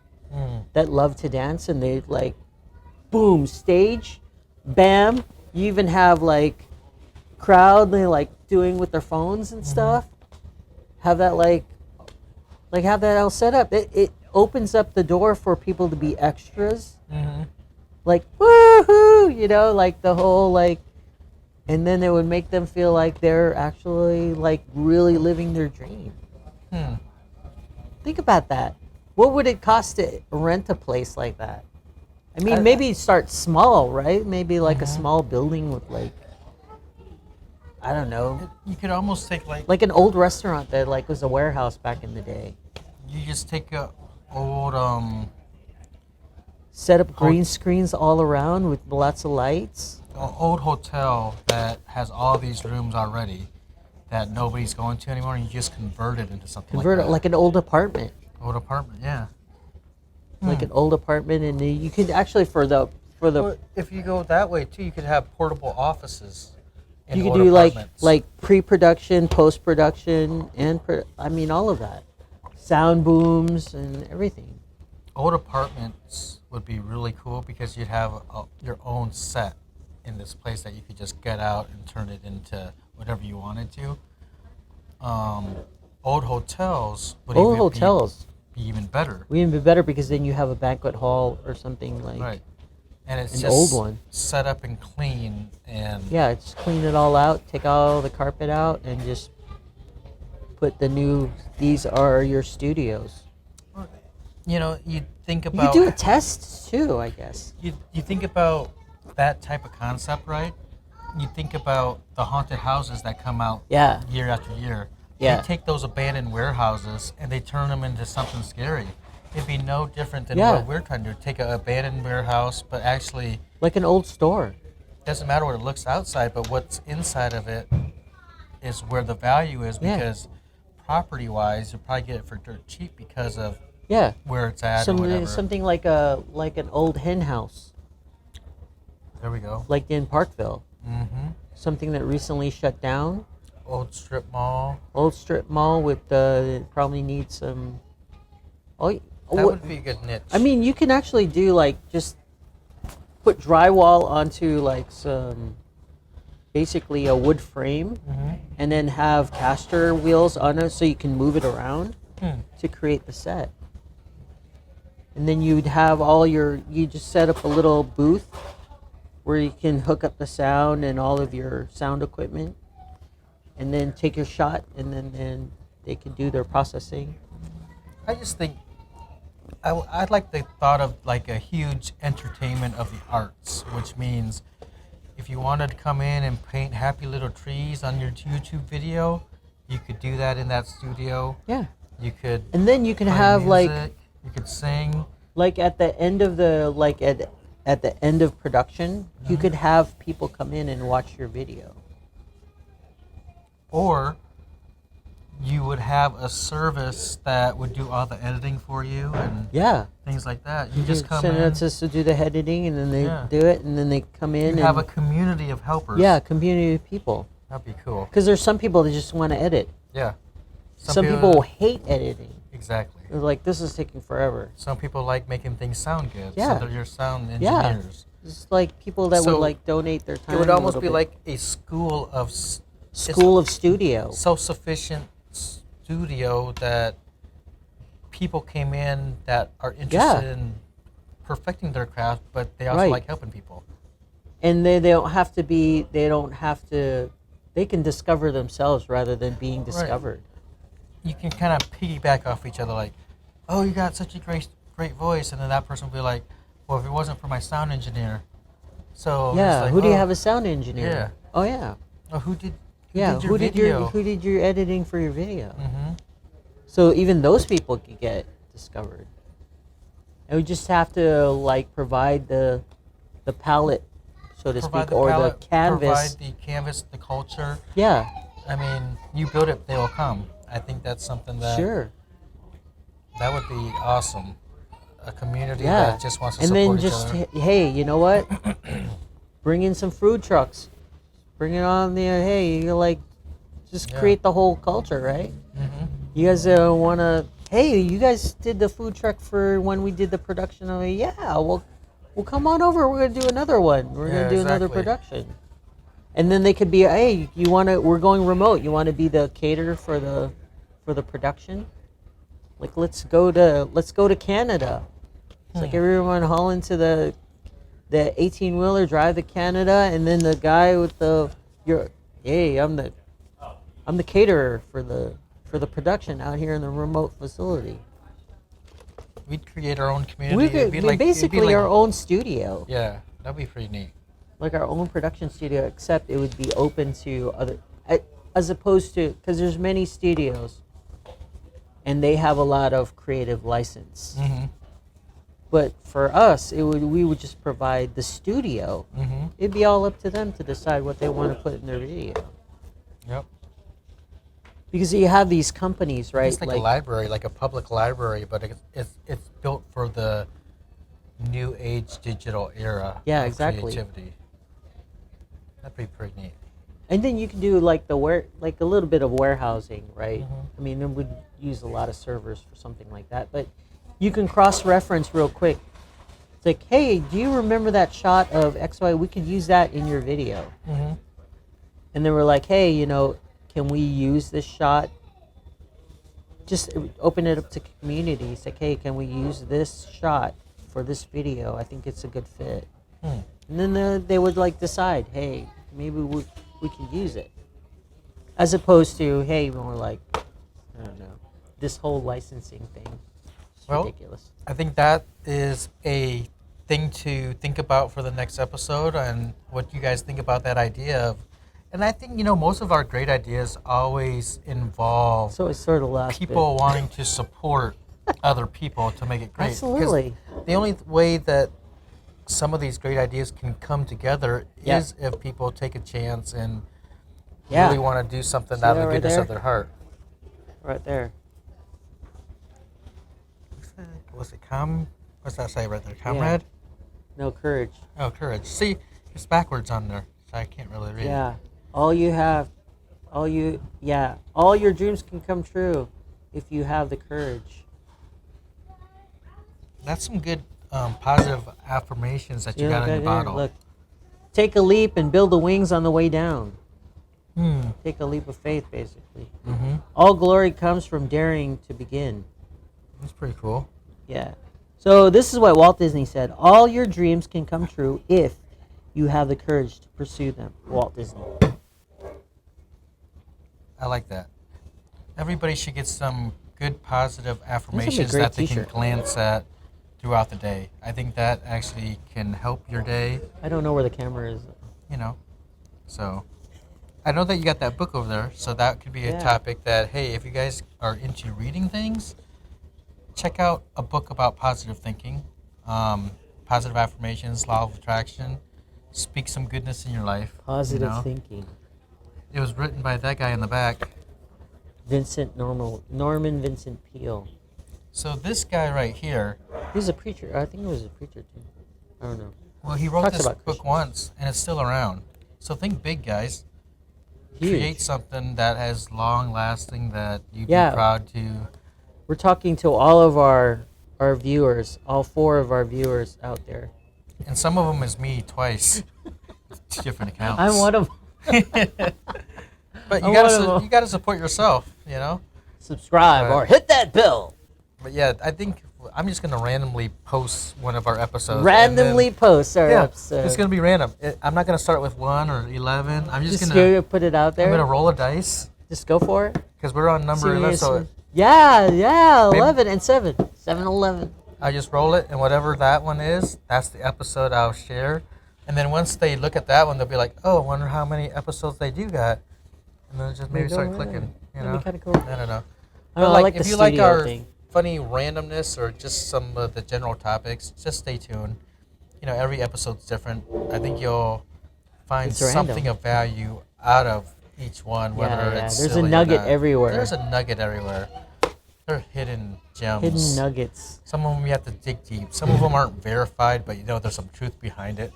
that love to dance, and they like, boom, stage, bam. You even have like crowd, they like doing with their phones and stuff. Have that have that all set up. It opens up the door for people to be extras. Mm-hmm. Like woohoo, like the whole like, and then it would make them feel like they're actually like really living their dream. Think about that. What would it cost to rent a place like that? I mean, maybe start small, right? Maybe like a small building with like, I don't know, You could almost take like an old restaurant that like was a warehouse back in the day. you just take a old Set up green screens all around with lots of lights. old hotel that has all these rooms already that nobody's going to anymore, and you just convert it into something Convert like it like an old apartment. that. Old apartment, yeah. Like an old apartment, and you could actually for the Well, if you go that way too, you could have portable offices. In you could old do apartments. like pre-production, post-production, and I mean all of that, sound booms and everything. Old apartments would be really cool because you'd have your own set in this place that you could just get out and turn it into whatever you wanted to. Old hotels would Old even hotels be even better. would even be better because then you have a banquet hall or something like. Right. And it's An just old one. set up and clean and Yeah, just clean it all out, take all the carpet out, and just put these are your studios. You know, you think You about could do a test too, I guess. you think about that type of concept, right? You think about the haunted houses that come out Yeah. year after year. Yeah. They take those abandoned warehouses and they turn them into something scary. It'd be no different than Yeah. what we're trying to do. Take an abandoned warehouse, but actually, Like an old store. doesn't matter what it looks outside, but what's inside of it is where the value is, Yeah. because property-wise, you'll probably get it for dirt cheap because of Yeah. where it's at or whatever. Something like an old hen house, There we go. like in Parkville. Mm-hmm. Something that recently shut down. Old strip mall. Old strip mall with probably needs some. Oh, That what- would be a good niche. I mean, you can actually do like just put drywall onto like basically a wood frame, Mhm. and then have caster wheels on it so you can move it around to create the set. And then you'd have you just set up a little booth where you can hook up the sound and all of your sound equipment, and then take your shot, and then they can do their processing. I just think I'd like the thought of like a huge entertainment of the arts, which means if you wanted to come in and paint happy little trees on your YouTube video, you could do that in that studio. Yeah. You could And then you can play have music, you could sing. like at the end of at the end of production, you could have people come in and watch your video. Or you would have a service that would do all the editing for you and Yeah. things like that. You just come send in. it to us to do the editing, and then they Yeah. do it, and then they come in You have a and community of helpers. yeah, community of people. That'd be cool. Because there's some people that just want to edit. Yeah. Some people hate editing. Exactly. They're like, this is taking forever. Some people like making things sound good. Yeah. So they're your sound Yeah. engineers. It's like people that So would like donate their time. It would a almost little be bit. like a school of School of Studio. self-sufficient studio that people came in that are interested Yeah. in perfecting their craft, but they also Right. like helping people. And they don't have to be, they can discover themselves rather than being discovered. You can kind of piggyback off each other, like, oh, you got such a great voice, and then that person will be like, well, if it wasn't for my sound engineer. So it's Yeah. like, Who do you oh, have as sound engineer? Yeah. Oh, yeah. Oh, who did Yeah. your video? Who did your editing for your video? Mm-hmm. So even those people could get discovered. And we just have to like provide the palette, so to Provide speak, the or palette, the canvas. Provide the canvas, the culture. Yeah, I mean, you build it, they will come. I think that's something that sure. that would be awesome. A community Yeah. that just wants to And support then each just other. hey, you know what? Bring in some food trucks. Bring it on there. Hey, you're like, just Yeah. create the whole culture, right? Mm-hmm. You guys want to? Hey, you guys did the food truck for when we did the production of it. Yeah, well, come on over. We're gonna do another one. We're Yeah, gonna do another exactly. production. And then they could be, hey, you want to? We're going remote. You want to be the caterer for the production? Like, let's go to Canada. It's like everyone haul into the 18-wheeler, drive to Canada, and then the guy with hey, I'm the caterer for the production out here in the remote facility. We'd create our own community. We It'd could be be like- it'd be basically like- our own studio, Yeah, that'd be pretty neat. like our own production studio, except it would be open to other, as opposed to, because there's many studios, and they have a lot of creative license. Mm-hmm. But for us, we would just provide the studio. Mm-hmm. It'd be all up to them to decide what they want to put in their video. Yep. Because you have these companies, right? It's like a library, like a public library, but it's built for the new age digital era. Yeah, of exactly. Creativity. That'd be pretty neat. And then you can do like like a little bit of warehousing, right? Mhm. I mean, it would use a lot of servers for something like that, but you can cross-reference real quick. It's like, hey, do you remember that shot of XY? We could use that in your video. Mm-hmm. And then we're like, hey, can we use this shot? Just open it up to community. It's like, hey, can we use this shot for this video? I think it's a good fit. Hmm. And then they would like decide, hey, maybe we can use it. As opposed to, hey, when we're like, I don't know. This whole licensing thing. It's Well, ridiculous. I think that is a thing to think about for the next episode and what you guys think about that idea of. And I think, most of our great ideas always involve So it's sort of last people wanting to support other people to make it great. 'Cause Absolutely. the only way that some of these great ideas can come together Yeah. is if people take a chance and Yeah. really want to do something See out of that the right goodness there? of their heart. Right there. What's that say right there? Comrade? No courage. Oh, courage. See, it's backwards on there, so I can't really read it. Yeah. All your dreams can come true if you have the courage. That's some good positive affirmations that you got in look your right bottle. here, look. Take a leap and build the wings on the way down. Hmm. Take a leap of faith, basically. Mm-hmm. All glory comes from daring to begin. That's pretty cool. Yeah. So this is what Walt Disney said. All your dreams can come true if you have the courage to pursue them. Walt Disney. I like that. Everybody should get some good positive affirmations great that they t-shirt. can glance at throughout the day. I think that actually can help your day, I don't know where the camera is. So I know that you got that book over there, so that could be a Yeah. topic that, hey, if you guys are into reading things, check out a book about positive thinking, positive affirmations, law of attraction, speak some goodness in your life. Positive thinking. It was written by that guy in the back. Norman Vincent Peale. So this guy right here, He's a preacher. I think he was a preacher too. I don't know. well, he wrote Talks this about book Christians. once, and it's still around. So think big, guys. Huge. Create something that has long-lasting, that you'd Yeah. be proud to. We're talking to all of our viewers, all 4 of our viewers out there. And some of them is me twice. 2 different accounts. I'm one of them. But I'm you one of them. you gotta support yourself, Subscribe or hit that bell. But yeah, I think I'm just gonna randomly post one of our episodes. Randomly post our Yeah, episode. it's gonna be random. I'm not gonna start with 1 or 11. I'm just Just gonna put it out there. I'm gonna roll a dice Just go for it. because we're on number 11. So Seriously. Yeah, Maybe- 11 and 7. 7, 11. I just roll it, and whatever that one is, that's the episode I'll share. And then once they look at that one, they'll be like, "Oh, I wonder how many episodes they do got," and then just maybe Go start right. clicking. That'd be kinda cool. I don't know. I don't know, I like if the you like studio our thing. funny randomness or just some of the general topics, just stay tuned. Every episode's different. I think you'll find It's random. something of value out of each one, whether Yeah, it's there's a silly or nugget not. everywhere. There's a nugget everywhere. They're hidden gems. Hidden nuggets. Some of them you have to dig deep. Some of them aren't verified, but there's some truth behind it.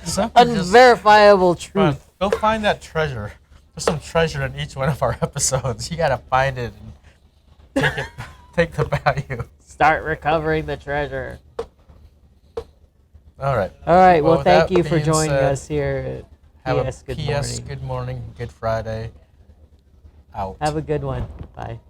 Some are just Unverifiable fun. truth. Go find that treasure. There's some treasure in each one of our episodes. You gotta find it and take it. Take the value. Start recovering the treasure. All right. All right. Well, with thank that you for being joining said, us here Have at PS a Good PS Morning. Good Morning, Good Friday. Out. Have a good one. Bye.